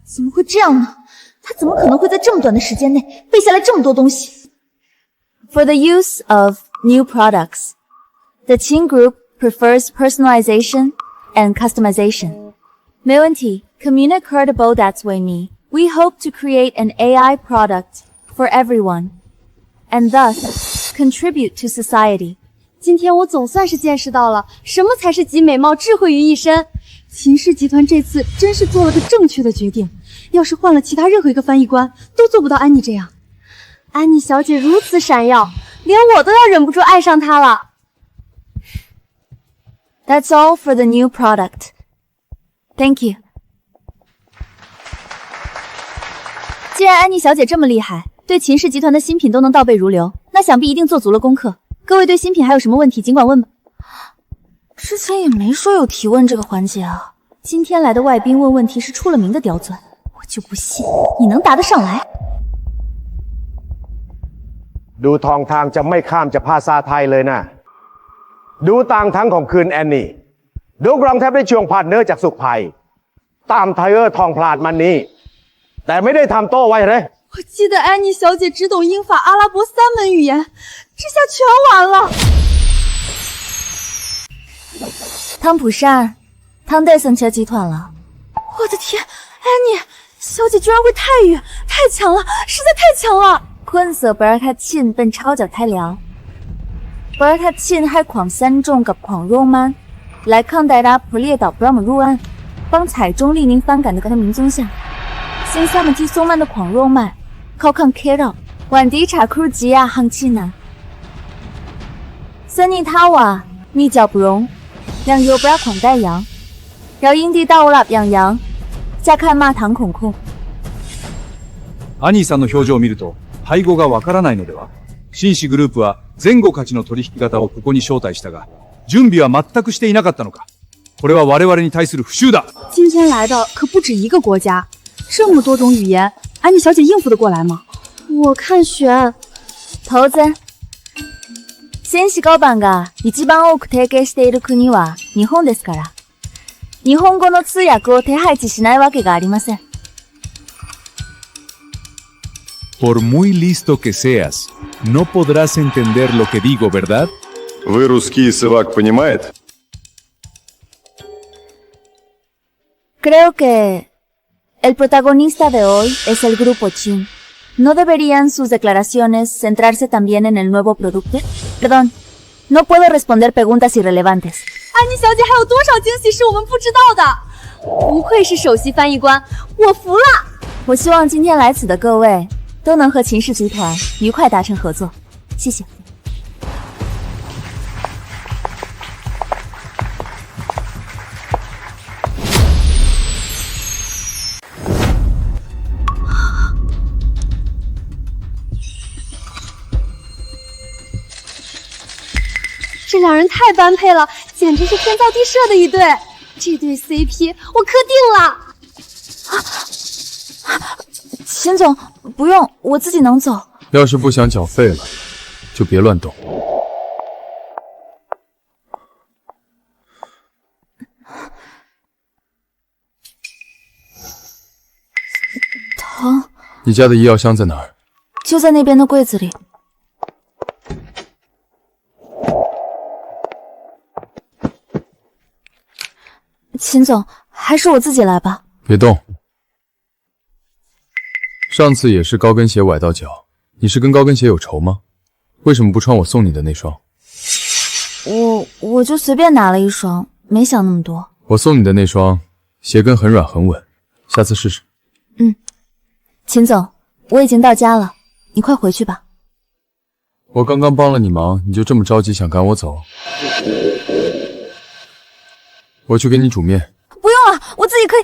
怎么会这样呢？她怎么可能会在这么短的时间内背下来这么多东西？
For the use of new products, the Qin Group prefers personalization and customization. 没问题 Communicable that's way me. We hope to create an AI product for everyone, and thus contribute to society.
今天我总算是见识到了什么才是集美貌智慧于一身。秦氏集团这次真是做了个正确的决定，要是换了其他任何一个翻译官，都做不到安妮这样。安妮小姐如此闪耀，连我都要忍不住爱上她了。
That's all for the new product. Thank you.
既然安妮小姐这么厉害，对秦氏集团的新品都能倒背如流，那想必一定做足了功课。各位对新品还有什么问题，尽管问吧。之前也没说有提问这个环节啊。今天来的外宾问问题是出了名的刁钻，我就不信你能答得上来。
ดูทองทางจะไม่ข้ามจะภาษาไทยเลยนะดูต่างทั้งของคืนแอนนี่ดูกรองแทบได้ช่วงผ่านเนื้อจากสุขภัยตามไทเออร์ทองพลาดมันนี้แต่ไม่ได้ทำโต้ไว้เลย
我记得安妮小姐只懂英法阿拉伯3门语言，这下全完了。
汤普善，汤戴森车集团了。
我的天，安妮小姐居然会泰语，太强了，实在太强了。
昆色博尔卡沁奔抄腳太了。博爾卡沁係狂三眾及狂肉man，來抗大家普列島不讓我們入岸，幫彩中令您反感的跟他民宗下。先下們踢松曼的狂肉man。靠抗 K 到晚迪查库吉亚夯气呢，森尼塔瓦密脚不容，让优不拉狂带羊，让英地大乌拉养羊，再看骂堂孔控。
アニーさんの表情を見ると配合がわからないのでは。紳士グループは前後価値の取引方をここに招待したが、準備は全くしていなかったのか。これは我々に対する不忠だ。
今天来的可不止一个国家，这么多种语言。安妮小姐应付得过来吗？我看悬。
当然。先進5番が一番多く提携している国は日本ですから、日本語の通訳を手配置しないわけがありません。
Por muy listo que seas, no podrás entender lo que digo, ¿verdad?
Вы русский сывак понимает?
Creo que el protagonista de hoy es el grupo Qin. ¿No deberían sus declaraciones centrarse también en el nuevo producto? Perdón, no puedo responder preguntas irrelevantes.
安妮小姐还有多少惊喜是我们不知道的？不愧是首席翻译官，我服了。
我希望今天来此的各位都能和秦氏集团愉快达成合作，谢谢。
这两人太般配了，简直是天造地设的一对。这对 CP 我磕定了。
秦总，不用，我自己能走。
要是不想缴费了，就别乱动。
疼。
你家的医药箱在哪儿？
就在那边的柜子里。秦总，还是我自己来吧。
别动。上次也是高跟鞋崴到脚，你是跟高跟鞋有仇吗？为什么不穿我送你的那双？
我就随便拿了一双，没想那么多。
我送你的那双鞋跟很软很稳，下次试试。
秦总，我已经到家了，你快回去吧。
我刚刚帮了你忙，你就这么着急想赶我走？我去给你煮面。
不用了，我自己可以。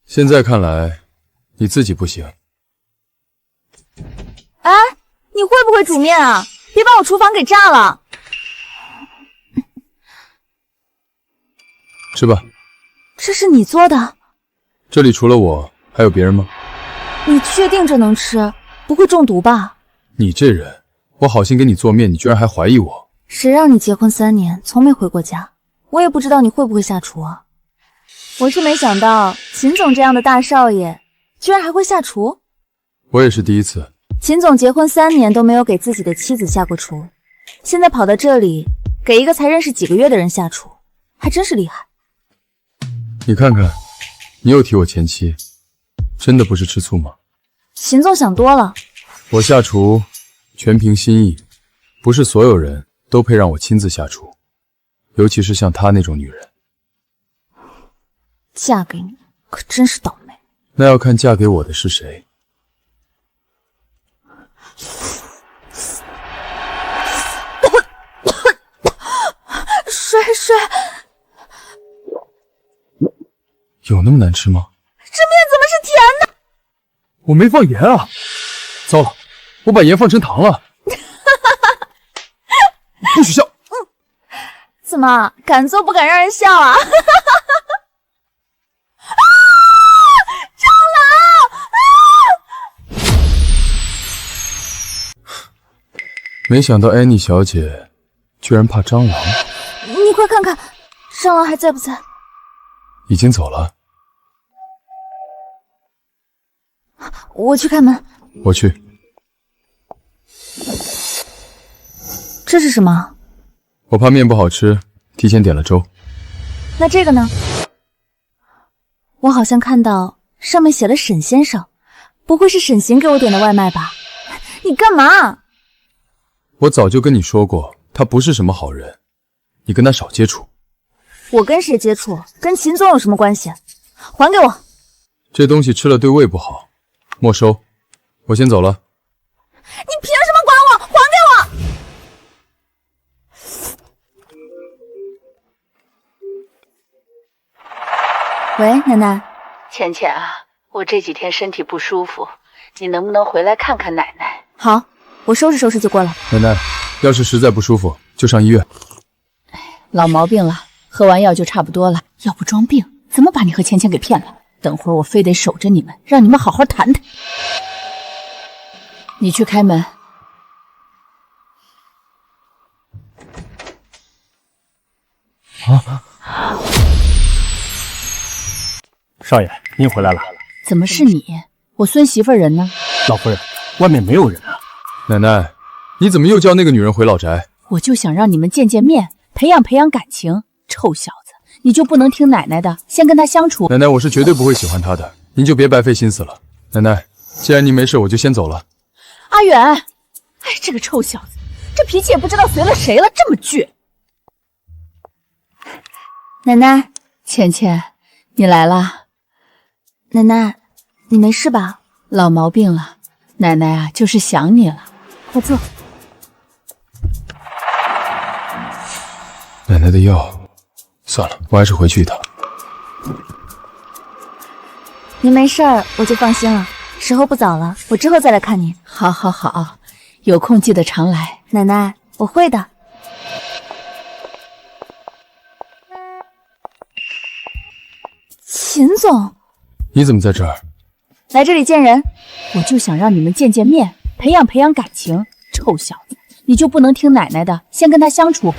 现在看来，你自己不行。
哎，你会不会煮面啊？别把我厨房给炸了。
吃吧。
这是你做的？
这里除了我，还有别人吗？
你确定这能吃？不会中毒吧？
你这人，我好心给你做面，你居然还怀疑我。
谁让你结婚3年，从没回过家？我也不知道你会不会下厨啊。我是没想到秦总这样的大少爷，居然还会下厨。
我也是第一次。
秦总结婚3年都没有给自己的妻子下过厨，现在跑到这里给一个才认识几个月的人下厨，还真是厉害。
你看看，你又提我前妻，真的不是吃醋吗？
秦总想多了。
我下厨全凭心意，不是所有人都配让我亲自下厨，尤其是像她那种女人。
嫁给你可真是倒霉。
那要看嫁给我的是谁。
水，
有那么难吃吗？
这面怎么是甜的？
我没放盐啊！糟了，我把盐放成糖了。不许笑！
怎么敢做不敢让人笑啊？
没想到安妮小姐居然怕蟑螂。
你快看看，蟑螂还在不在？
已经走了。
我去开门。
我去。
这是什么？
我怕面不好吃，提前点了粥。
那这个呢？我好像看到上面写了沈先生，不会是沈行给我点的外卖吧？你干嘛？
我早就跟你说过，他不是什么好人，你跟他少接触。
我跟谁接触？跟秦总有什么关系？还给我！
这东西吃了对胃不好，没收。我先走了。
你凭什么管我？还给我！喂，奶奶。
浅浅啊，我这几天身体不舒服，你能不能回来看看奶奶？
好，我收拾收拾就过来。
奶奶，要是实在不舒服，就上医院。
老毛病了，喝完药就差不多了。要不装病，怎么把你和浅浅给骗了？等会儿我非得守着你们，让你们好好谈谈。你去开门。
少爷，您回来了。
怎么是你？我孙媳妇人呢？
老夫人，外面没有人啊。
奶奶，你怎么又叫那个女人回老宅？
我就想让你们见见面，培养培养感情。臭小子，你就不能听奶奶的，先跟她相处？
奶奶，我是绝对不会喜欢她的，您就别白费心思了。奶奶，既然您没事，我就先走了。
阿远，哎，这个臭小子，这脾气也不知道随了谁了，这么倔。
奶奶，
芊芊，你来啦。
奶奶，你没事吧？
老毛病了，奶奶啊，就是想你了。
快坐。
奶奶的药，算了，我还是回去一趟。
您没事儿，我就放心了。时候不早了，我之后再来看您。
好，好，好，有空记得常来。
奶奶，我会的。秦总，
你怎么在这儿？
来这里见人。
我就想让你们见见面，培养培养感情。臭小子，你就不能听奶奶的，先跟他相处。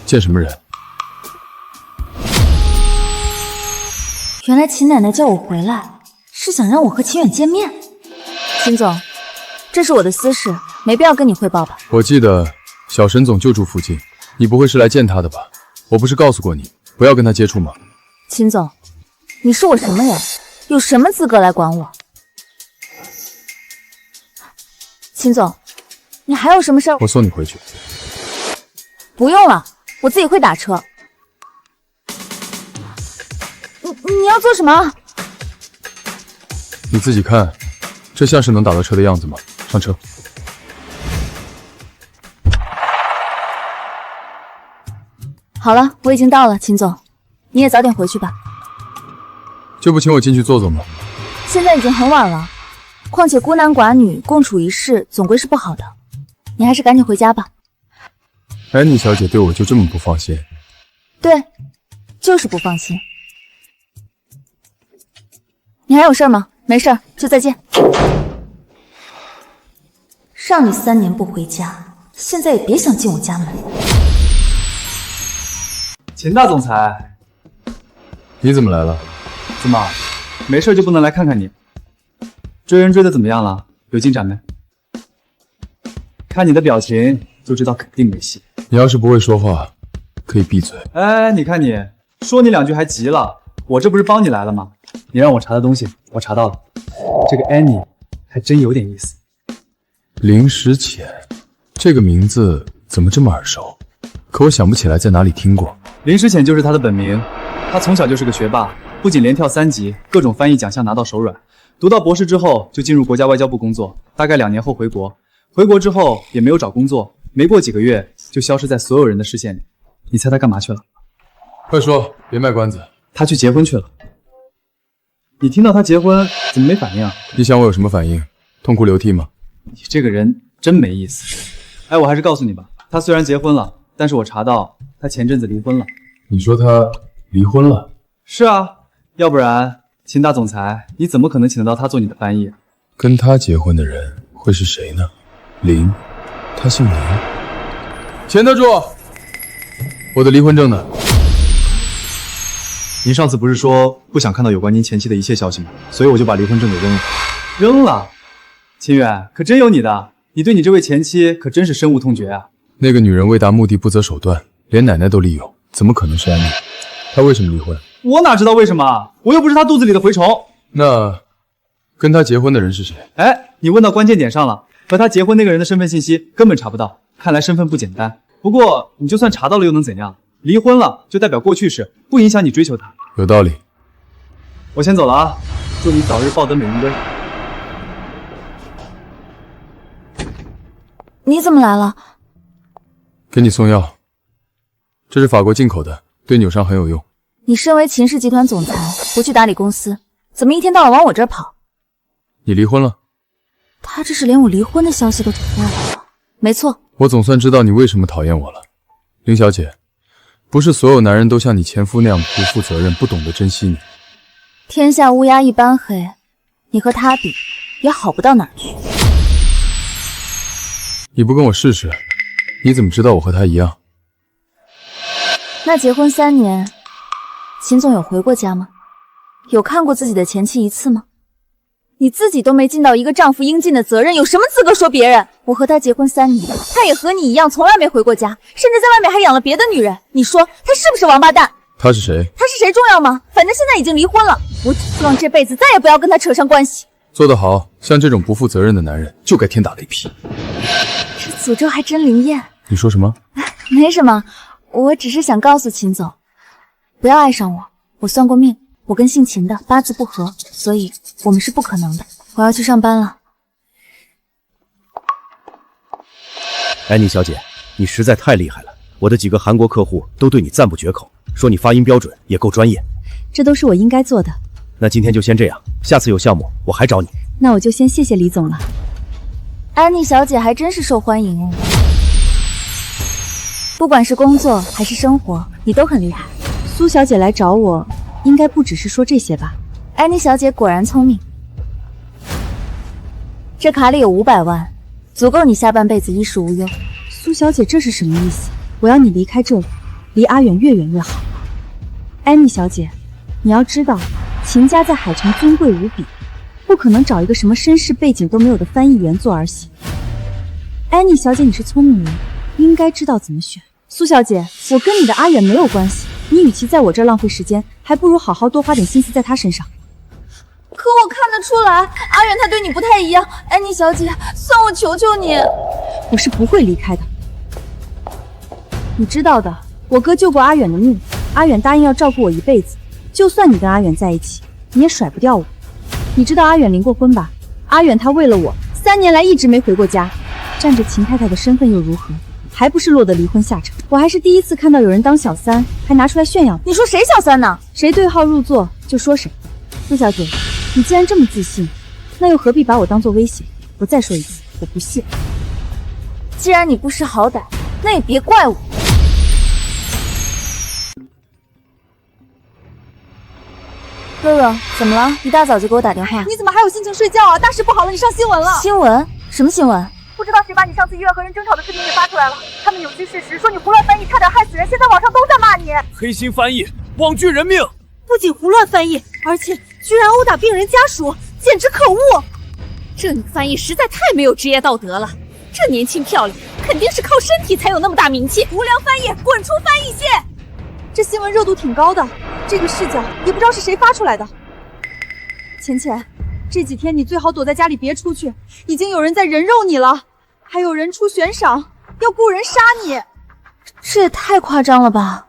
见什么人？
原来秦奶奶叫我回来，是想让我和秦远见面。秦总，这是我的私事，没必要跟你汇报吧？
我记得小沈总就住附近，你不会是来见他的吧？我不是告诉过你不要跟他接触吗？
秦总，你是我什么人？有什么资格来管我？秦总，你还有什么事儿？
我送你回去。
不用了，我自己会打车。你要做什么？
你自己看，这像是能打到车的样子吗？上车。
好了，我已经到了，秦总，你也早点回去吧。
就不请我进去坐坐吗？
现在已经很晚了，况且孤男寡女共处一室，总归是不好的。你还是赶紧回家吧。
安妮小姐对我就这么不放心？
对，就是不放心。你还有事吗？没事，就再见。让你3年不回家，现在也别想进我家门。
秦大总裁，
你怎么来了？
怎么，没事就不能来看看你？追人追的怎么样了？有进展没？看你的表情就知道肯定没戏。
你要是不会说话，可以闭嘴。
哎，你看你说你2句还急了，我这不是帮你来了吗？你让我查的东西我查到了，这个 Annie 还真有点意思。
林时浅，这个名字怎么这么耳熟？可我想不起来在哪里听过。
林时浅就是他的本名，他从小就是个学霸，不仅连跳3级，各种翻译奖项拿到手软。读到博士之后就进入国家外交部工作，大概2年后回国。回国之后也没有找工作，没过几个月就消失在所有人的视线里。你猜他干嘛去了？
快说，别卖关子。
他去结婚去了。你听到他结婚怎么没反应啊？
你想我有什么反应？痛哭流涕吗？
你这个人真没意思。哎，我还是告诉你吧，他虽然结婚了，但是我查到他前阵子离婚了。
你说他离婚了？
是啊，要不然秦大总裁你怎么可能请得到他做你的翻译？
跟他结婚的人会是谁呢？林，他姓林。钱德柱，我的离婚证呢？
您上次不是说不想看到有关您前妻的一切消息吗？所以我就把离婚证给扔了。扔了？秦远，可真有你的！你对你这位前妻可真是深恶痛绝啊！
那个女人为达目的不择手段，连奶奶都利用，怎么可能是安妮？她为什么离婚？
我哪知道为什么？我又不是她肚子里的蛔虫。
那跟她结婚的人是谁？
哎，你问到关键点上了。和她结婚那个人的身份信息根本查不到，看来身份不简单。不过你就算查到了又能怎样？离婚了就代表过去式，不影响你追求她。
有道理。
我先走了啊，祝你早日抱得美人归。
你怎么来了？
给你送药，这是法国进口的，对扭伤很有用。
你身为秦氏集团总裁，不去打理公司，怎么一天到晚往我这儿跑？
你离婚了？
他这是连我离婚的消息都传来了。没错，
我总算知道你为什么讨厌我了，林小姐。不是所有男人都像你前夫那样不负责任，不懂得珍惜你。
天下乌鸦一般黑，你和他比也好不到哪儿去。
你不跟我试试，你怎么知道我和他一样？
那结婚3年，秦总有回过家吗？有看过自己的前妻1次吗？你自己都没尽到一个丈夫应尽的责任，有什么资格说别人？我和他结婚3年，他也和你一样，从来没回过家，甚至在外面还养了别的女人。你说他是不是王八蛋？
他是谁？
他是谁重要吗？反正现在已经离婚了，我只希望这辈子再也不要跟他扯上关系。
做得好，像这种不负责任的男人就该天打雷劈。
这诅咒还真灵验。
你说什么？
没什么，我只是想告诉秦总，不要爱上我。我算过命，我跟姓秦的八字不合，所以我们是不可能的。我要去上班了。
安妮小姐，你实在太厉害了，我的几个韩国客户都对你赞不绝口，说你发音标准也够专业。
这都是我应该做的。
那今天就先这样，下次有项目我还找你。
那我就先谢谢李总了。安妮小姐还真是受欢迎哦，不管是工作还是生活，你都很厉害。苏小姐来找我，应该不只是说这些吧？安妮小姐果然聪明。这卡里有500万，足够你下半辈子衣食无忧。苏小姐，这是什么意思？我要你离开这里，离阿远越远越好。安妮小姐，你要知道，秦家在海城尊贵无比，不可能找一个什么身世背景都没有的翻译员做儿媳。安妮小姐，你是聪明人，应该知道怎么选。苏小姐，我跟你的阿远没有关系，你与其在我这儿浪费时间，还不如好好多花点心思在他身上。可我看得出来，阿远他对你不太一样。安妮小姐，算我求求你，我是不会离开的。你知道的，我哥救过阿远的命，阿远答应要照顾我一辈子，就算你跟阿远在一起，你也甩不掉我。你知道阿远离过婚吧？阿远他为了我，3年来一直没回过家，占着秦太太的身份又如何？还不是落得离婚下场。我还是第一次看到有人当小三还拿出来炫耀。你说谁小三呢？谁对号入座就说谁。苏小姐，你既然这么自信，那又何必把我当作威胁？我再说一次，我不信。既然你不识好歹，那也别怪我。哥哥，怎么了？一大早就给我打电话。
你怎么还有心情睡觉啊？大事不好了，你上新闻了！
新闻？什么新闻？
不知道谁把你上次医院和人争吵的视频给发出来了。他们扭曲事实，说你胡乱翻译，差点害死人。现在网上都在骂你。
黑心翻译，枉拒人命！
不仅胡乱翻译，而且居然殴打病人家属，简直可恶！
这女翻译实在太没有职业道德了。这年轻漂亮，肯定是靠身体才有那么大名气。无良翻译，滚出翻译线！
这新闻热度挺高的，这个视角也不知道是谁发出来的。浅浅，这几天你最好躲在家里，别出去，已经有人在人肉你了，还有人出悬赏要雇人杀你。
这也太夸张了吧！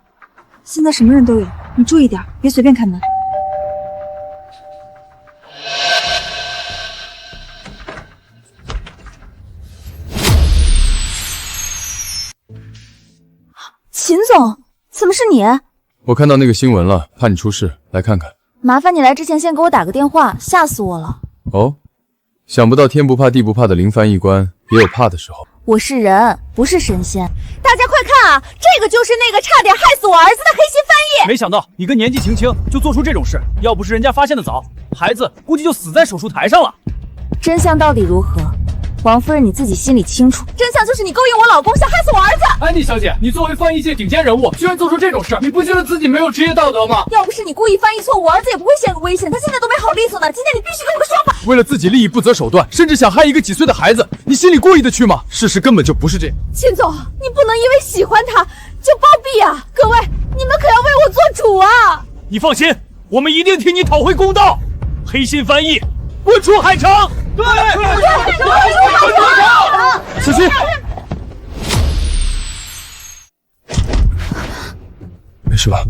现在什么人都有，你注意点，别随便开门。秦总，怎么是你？
我看到那个新闻了，怕你出事，来看看。
麻烦你来之前先给我打个电话，吓死我了。
哦，想不到天不怕地不怕的林翻译官也有怕的时候。
我是人，不是神仙。
大家快看啊，这个就是那个差点害死我儿子的黑心翻译。
没想到你个年纪轻轻就做出这种事，要不是人家发现的早，孩子估计就死在手术台上了。
真相到底如何？王夫人你自己心里清楚。
真相就是你勾引我老公，想害死我儿子。
安妮小姐，你作为翻译界顶尖人物，居然做出这种事，你不觉得自己没有职业道德吗？
要不是你故意翻译错误，我儿子也不会陷入危险。他现在都没好利索呢，今天你必须给我个说法。
为了自己利益不择手段，甚至想害一个几岁的孩子，你心里过意得去吗？事实根本就不是这样。
秦总，你不能因为喜欢他就包庇啊！各位，你们可要为我做主啊！
你放心，我们一定替你讨回公道。黑心翻译，滚出海城！对，
小心！没事吧？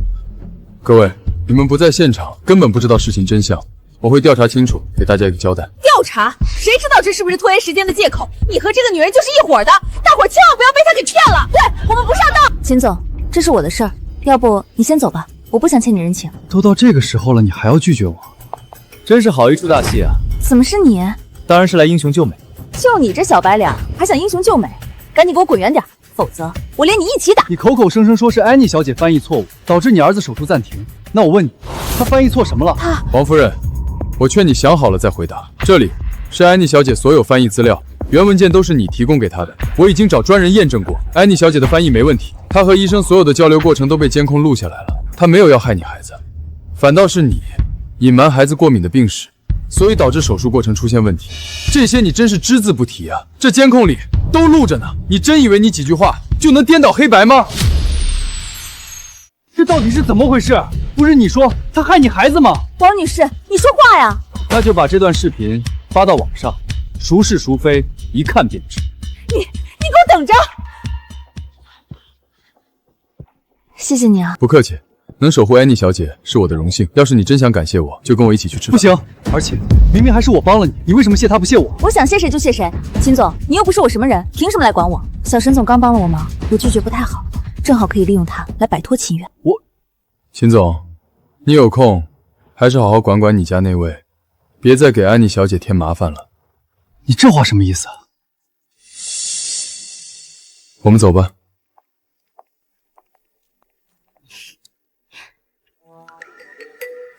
各位，你们不在现场，根本不知道事情真相。我会调查清楚，给大家一个交代。
调查？谁知道这是不是拖延时间的借口？你和这个女人就是一伙的，大伙千万不要被她给骗了。对，我们不上当。
秦总，这是我的事儿，要不你先走吧，我不想欠你人情。
都到这个时候了，你还要拒绝我？
真是好一出大戏啊！
怎么是你？
当然是来英雄救美。
就你这小白脸，还想英雄救美？赶紧给我滚远点，否则我连你一起打！
你口口声声说是安妮小姐翻译错误，导致你儿子手术暂停。那我问你，她翻译错什么了？
王夫人，我劝你想好了再回答。这里是安妮小姐所有翻译资料，原文件都是你提供给她的，我已经找专人验证过，安妮小姐的翻译没问题。她和医生所有的交流过程都被监控录下来了，她没有要害你孩子，反倒是你隐瞒孩子过敏的病史，所以导致手术过程出现问题。这些你真是只字不提啊！这监控里都录着呢，你真以为你几句话就能颠倒黑白吗？
这到底是怎么回事？不是你说他害你孩子吗？
王女士，你说话呀！
那就把这段视频发到网上，孰是孰非，一看便知。
你给我等着！谢谢你啊。
不客气，能守护安妮小姐是我的荣幸。要是你真想感谢我，就跟我一起去吃饭。
不行，而且明明还是我帮了你，你为什么谢他不谢我？
我想谢谁就谢谁。秦总，你又不是我什么人，凭什么来管我？小沈总刚帮了我忙，我拒绝不太好，正好可以利用他来摆脱秦远。
秦总，你有空还是好好管管你家那位，别再给安妮小姐添麻烦了。
你这话什么意思啊？
我们走吧。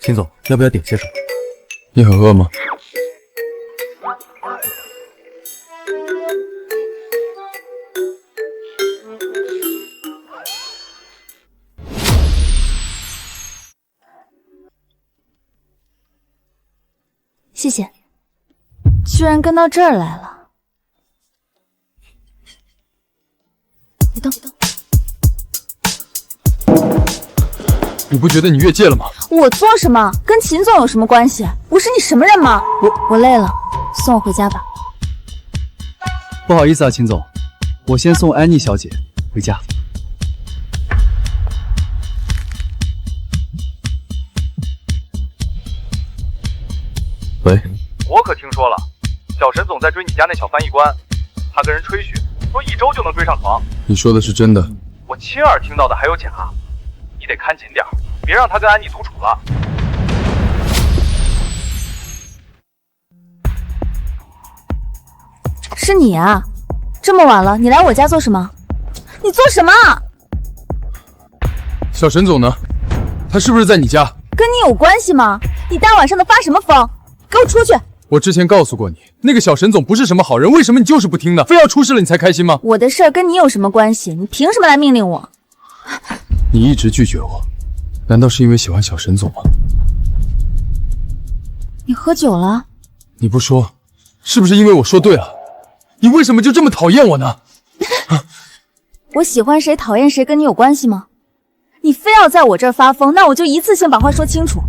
秦总，要不要点些什么？
你很饿吗？
谢谢。居然跟到这儿来了。别动！
你不觉得你越界了吗？
我做什么跟秦总有什么关系？我是你什么人吗？我累了，送我回家吧。
不好意思啊，秦总，我先送安妮小姐回家。
喂，
我可听说了，小沈总在追你家那小翻译官，他跟人吹嘘说1周就能追上床。
你说的是真的？
我亲耳听到的还有假，你得看紧点，别让他跟安妮独处了。
是你啊！这么晚了，你来我家做什么？你做什么？
小沈总呢？他是不是在你家？
跟你有关系吗？你大晚上的发什么疯？给我出去！
我之前告诉过你，那个小沈总不是什么好人，为什么你就是不听呢？非要出事了你才开心吗？
我的事儿跟你有什么关系？你凭什么来命令我？
你一直拒绝我，难道是因为喜欢小沈总吗？
你喝酒了？
你不说，是不是因为我说对了？你为什么就这么讨厌我呢？
我喜欢谁讨厌谁跟你有关系吗？你非要在我这儿发疯，那我就一次性把话说清楚。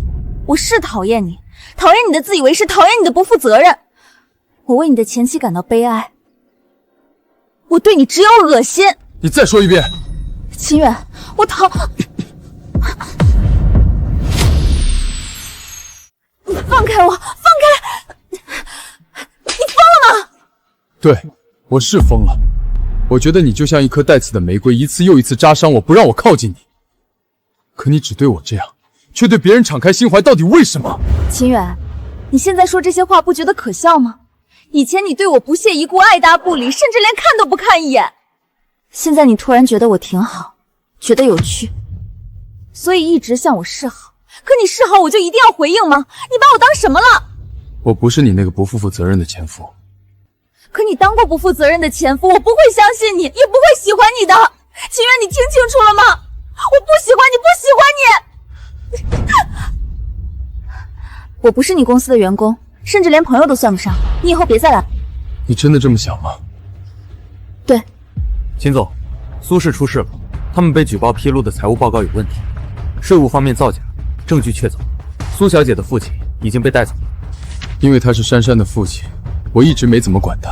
我是讨厌你，讨厌你的自以为是，讨厌你的不负责任。我为你的前妻感到悲哀，我对你只有恶心。
你再说一遍。
秦远，我你放开我，放开！你疯了吗？
对，我是疯了。我觉得你就像一颗带刺的玫瑰，一次又一次扎伤我，不让我靠近你。可你只对我这样，却对别人敞开心怀，到底为什么？
秦远，你现在说这些话不觉得可笑吗？以前你对我不屑一顾，爱答不理，甚至连看都不看一眼。现在你突然觉得我挺好，觉得有趣，所以一直向我示好。可你示好我就一定要回应吗？你把我当什么了？我
不是你那个不负责任的前夫。
可你当过不负责任的前夫，我不会相信你，也不会喜欢你的。秦远，你听清楚了吗？我不喜欢你，不喜欢你。我不是你公司的员工，甚至连朋友都算不上。你以后别再来。
你真的这么想吗？
对。
秦总，苏氏出事了，他们被举报披露的财务报告有问题，税务方面造假，证据确凿。苏小姐的父亲已经被带走了。
因为他是珊珊的父亲，我一直没怎么管他，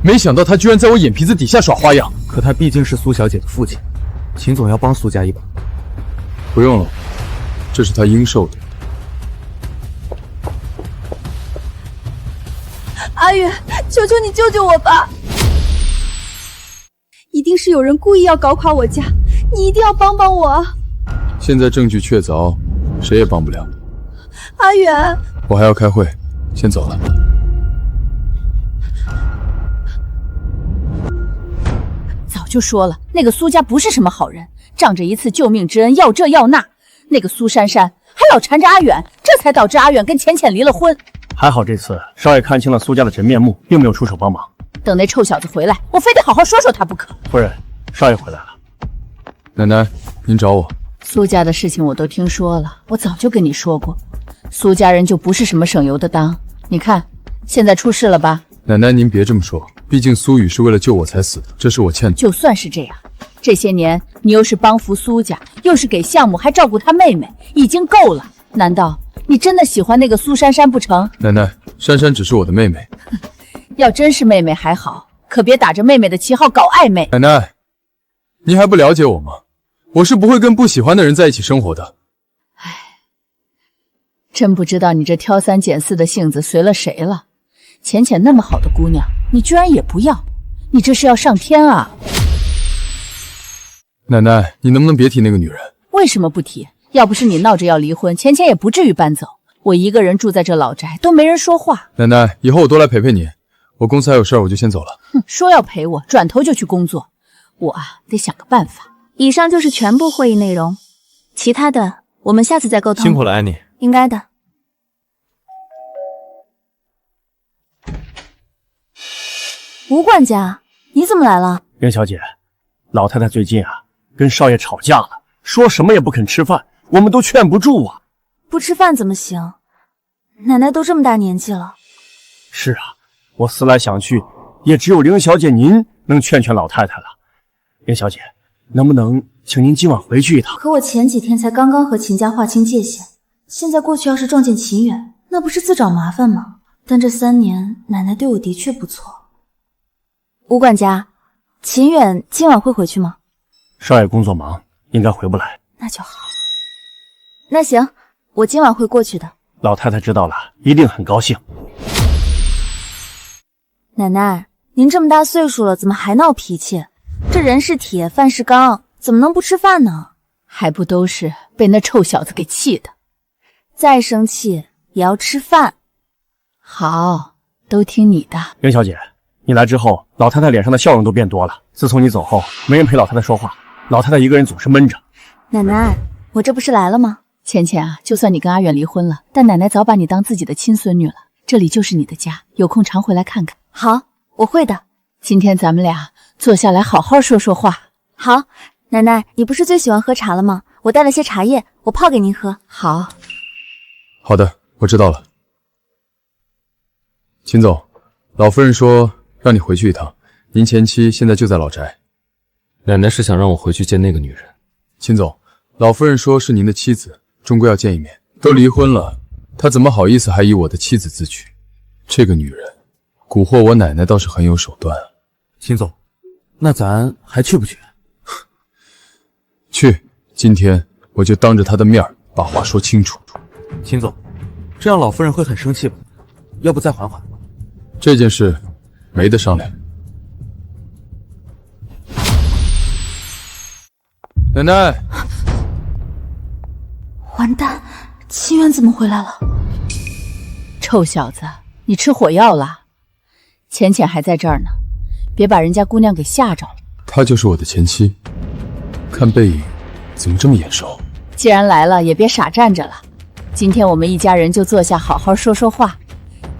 没想到他居然在我眼皮子底下耍花样。
可他毕竟是苏小姐的父亲，秦总要帮苏家一把。
不用了，这是他应受的。
阿远，求求你救救我吧！一定是有人故意要搞垮我家，你一定要帮帮我啊！
现在证据确凿，谁也帮不了。
阿远，
我还要开会，先走了。
早就说了，那个苏家不是什么好人，仗着一次救命之恩要这要那。那个苏珊珊还老缠着阿远，这才导致阿远跟浅浅离了婚。
还好这次少爷看清了苏家的真面目，并没有出手帮忙。
等那臭小子回来，我非得好好说说他不可。
夫人，少爷回来了。
奶奶，您找我。
苏家的事情我都听说了，我早就跟你说过，苏家人就不是什么省油的当。你看，现在出事了吧？
奶奶，您别这么说，毕竟苏雨是为了救我才死的，这是我欠的。
就算是这样，这些年你又是帮扶苏家，又是给项目，还照顾他妹妹，已经够了。难道你真的喜欢那个苏珊珊不成？
奶奶，珊珊只是我的妹妹。
要真是妹妹还好，可别打着妹妹的旗号搞暧昧。
奶奶，你还不了解我吗？我是不会跟不喜欢的人在一起生活的。
真不知道你这挑三拣四的性子随了谁了。浅浅那么好的姑娘，你居然也不要，你这是要上天啊！
奶奶，你能不能别提那个女人？
为什么不提？要不是你闹着要离婚，浅浅也不至于搬走。我一个人住在这老宅，都没人说话。
奶奶，以后我多来陪陪你。我公司还有事儿，我就先走了。
哼，说要陪我，转头就去工作。我得想个办法。
以上就是全部会议内容，其他的我们下次再沟通。
辛苦了，安妮。
应该的。吴管家，你怎么来了？
袁小姐，老太太最近跟少爷吵架了，说什么也不肯吃饭，我们都劝不住啊。
不吃饭怎么行？奶奶都这么大年纪了。
是啊，我思来想去，也只有凌小姐您能劝劝老太太了。凌小姐，能不能请您今晚回去一趟？
可我前几天才刚刚和秦家划清界限，现在过去要是撞见秦远，那不是自找麻烦吗？但这3年，奶奶对我的确不错。吴管家，秦远今晚会回去吗？
少爷工作忙，应该回不来。
那就好。那行，我今晚会过去的。
老太太知道了，一定很高兴。
奶奶，您这么大岁数了，怎么还闹脾气？这人是铁，饭是钢，怎么能不吃饭呢？
还不都是被那臭小子给气的。
再生气也要吃饭。
好，都听你的。
袁小姐，你来之后，老太太脸上的笑容都变多了。自从你走后，没人陪老太太说话，老太太一个人总是闷着。
奶奶，我这不是来了吗？
浅浅啊，就算你跟阿远离婚了，但奶奶早把你当自己的亲孙女了，这里就是你的家，有空常回来看看。
好，我会的。
今天咱们俩坐下来好好说说话。
好，奶奶，你不是最喜欢喝茶了吗？我带了些茶叶，我泡给您喝。
好。
好的，我知道了。秦总，老夫人说让你回去一趟，您前妻现在就在老宅。
奶奶是想让我回去见那个女人。
秦总，老夫人说是您的妻子，终归要见一面。都离婚了，她怎么好意思还以我的妻子自居？这个女人蛊惑我奶奶倒是很有手段啊。
秦总，那咱还去不去？
去，今天我就当着她的面把话说清楚。
秦总，这样老夫人会很生气吧？要不再缓缓？
这件事没得商量。奶奶，
完蛋，秦远怎么回来了？
臭小子，你吃火药了？浅浅还在这儿呢，别把人家姑娘给吓着了。
她就是我的前妻，看背影怎么这么眼熟？
既然来了，也别傻站着了。今天我们一家人就坐下好好说说话。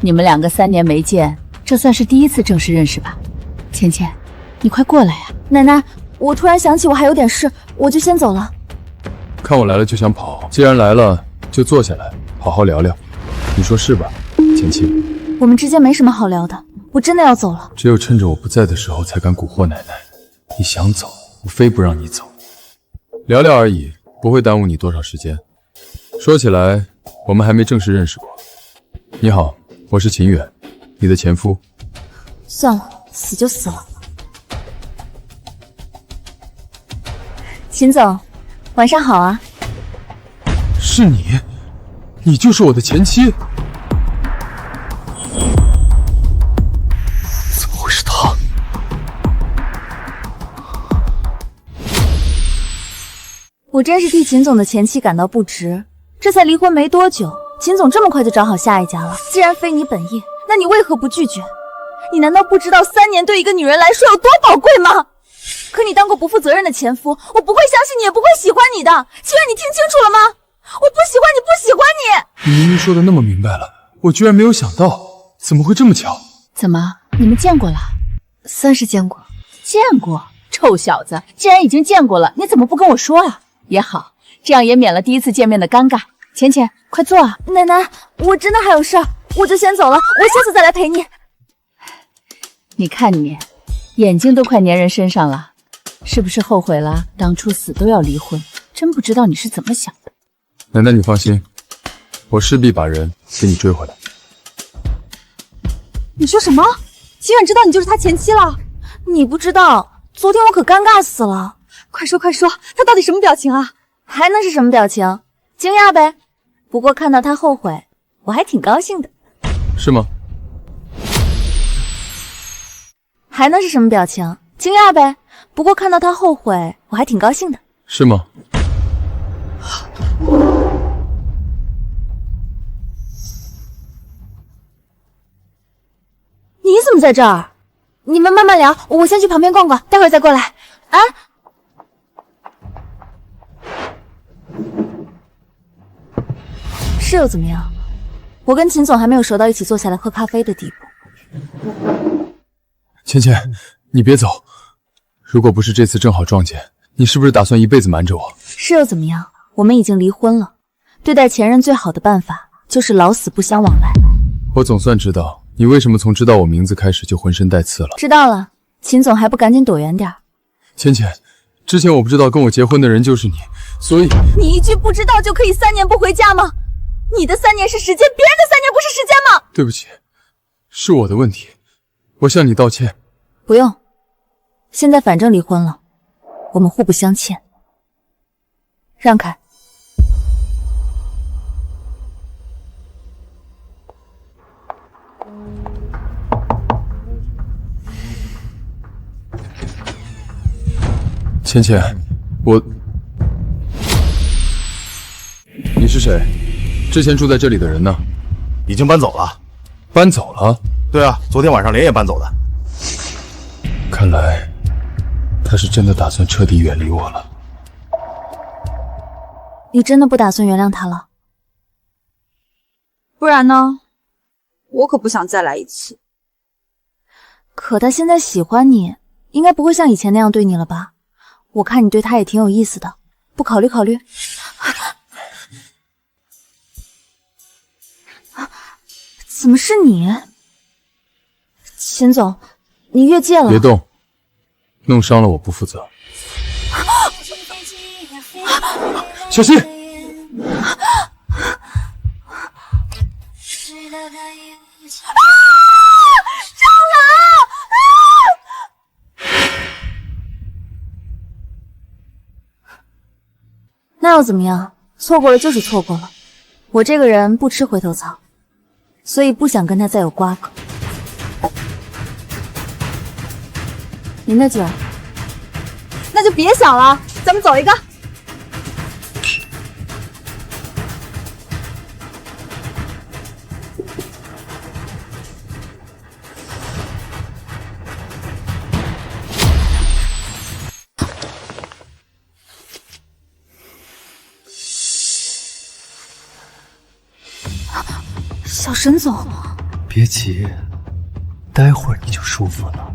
你们2个3年没见，这算是第一次正式认识吧？浅浅，你快过来呀！
奶奶，我突然想起我还有点事，我就先走了。
看我来了就想跑，既然来了就坐下来好好聊聊，你说是吧，前妻？
我们之间没什么好聊的，我真的要走了。
只有趁着我不在的时候才敢蛊惑奶奶，你想走，我非不让你走。聊聊而已，不会耽误你多少时间。说起来，我们还没正式认识过。你好，我是秦远，你的前夫。
算了，死就死了。秦总，晚上好啊。
是你？你就是我的前妻？怎么会是他？
我真是替秦总的前妻感到不值。这才离婚没多久，秦总这么快就找好下一家了。既然非你本意，那你为何不拒绝？你难道不知道3年对一个女人来说有多宝贵吗？可你当过不负责任的前夫，我不会相信你，也不会喜欢你的。秦远，你听清楚了吗？我不喜欢你，不喜欢你。
你明明说的那么明白了，我居然没有想到，怎么会这么巧？
怎么，你们见过了？
算是见过。
见过？臭小子，既然已经见过了，你怎么不跟我说啊？也好，这样也免了第一次见面的尴尬。浅浅，快坐啊！
奶奶，我真的还有事儿，我就先走了，我下次再来陪你。
你看你，眼睛都快粘人身上了，是不是后悔了？当初死都要离婚，真不知道你是怎么想的。
奶奶，你放心，我势必把人给你追回来。
你说什么？秦远知道你就是他前妻了？
你不知道，昨天我可尴尬死了。
快说快说，他到底什么表情啊？
还能是什么表情？惊讶呗。不过看到他后悔，我还挺高兴的。
是吗？
还能是什么表情？惊讶呗。不过看到他后悔，我还挺高兴的。
是吗？
你怎么在这儿？你们慢慢聊，我先去旁边逛逛，待会儿再过来。啊？是又怎么样？我跟秦总还没有熟到一起坐下来喝咖啡的地步。
芊芊，你别走。如果不是这次正好撞见，你是不是打算一辈子瞒着我？
是又怎么样？我们已经离婚了，对待前任最好的办法就是老死不相往来。
我总算知道你为什么从知道我名字开始就浑身带刺了。
知道了，秦总还不赶紧躲远点。
芊芊，之前我不知道跟我结婚的人就是你，所以
你一句不知道就可以3年不回家吗？你的3年是时间，别人的3年不是时间吗？
对不起，是我的问题，我向你道歉。
不用，现在反正离婚了，我们互不相欠。让开。
芊芊，你是谁？之前住在这里的人呢？
已经搬走了。
搬走了？
对啊，昨天晚上连夜搬走的。
看来他是真的打算彻底远离我了。
你真的不打算原谅他了？
不然呢？我可不想再来一次。
可他现在喜欢你，应该不会像以前那样对你了吧？我看你对他也挺有意思的，不考虑考虑？怎么是你？秦总，你越界了！
别动，弄伤了我不负责。小心！
那又怎么样？错过了就是错过了。我这个人不吃回头草，所以不想跟他再有瓜葛。您的酒，
那就别想了，咱们走一个。
小沈总，
别急，待会儿你就舒服了。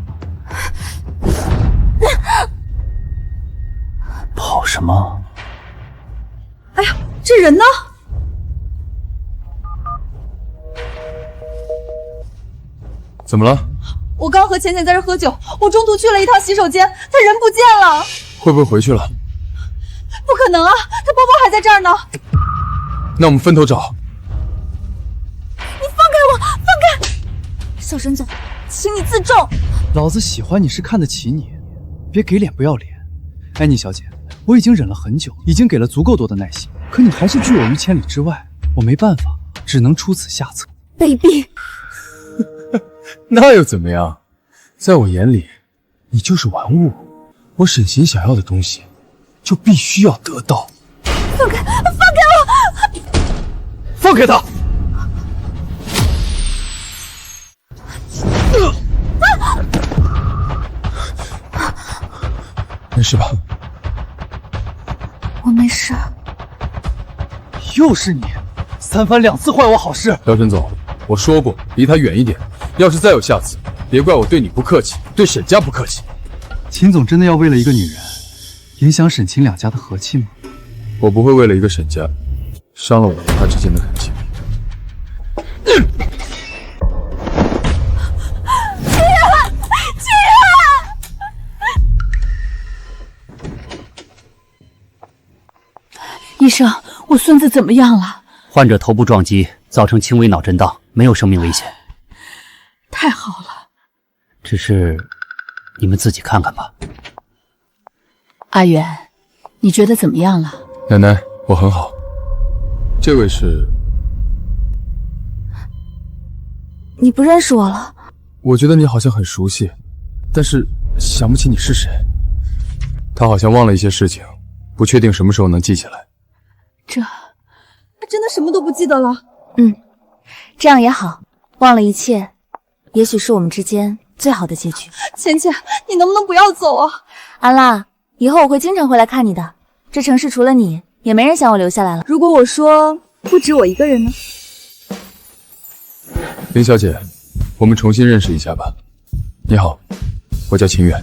跑什么？
哎呀，这人呢？
怎么了？
我刚和浅浅在这喝酒，我中途去了一趟洗手间，他人不见了。
会不会回去了？
不可能啊，他包包还在这儿呢。
那我们分头找。
你放开我，放开！小沈总，请你自重。
老子喜欢你是看得起你，别给脸不要脸。安妮小姐，我已经忍了很久，已经给了足够多的耐心，可你还是拒我于千里之外，我没办法，只能出此下策。
baby，
那又怎么样？在我眼里，你就是玩物。我沈行想要的东西，就必须要得到。
放开，放开我！
放开他！没事吧？
我没事。
又是你，3番2次坏我好事。
姚沈总，我说过离他远一点，要是再有下次，别怪我对你不客气，对沈家不客气。
秦总真的要为了一个女人，影响沈秦2家的和气吗？
我不会为了一个沈家，伤了我和他之间的感情。
医生，我孙子怎么样了？
患者头部撞击，造成轻微脑震荡，没有生命危险。
太好了。
只是你们自己看看吧。
阿远，你觉得怎么样了？
奶奶，我很好。这位是？
你不认识我了？
我觉得你好像很熟悉，但是想不起你是谁。他好像忘了一些事情，不确定什么时候能记起来。
他真的什么都不记得了。
这样也好，忘了一切，也许是我们之间最好的结局。
浅浅，你能不能不要走啊？
安娜，以后我会经常回来看你的。这城市除了你，也没人想我留下来了。
如果我说不止我一个人呢？
林小姐，我们重新认识一下吧。你好，我叫秦远。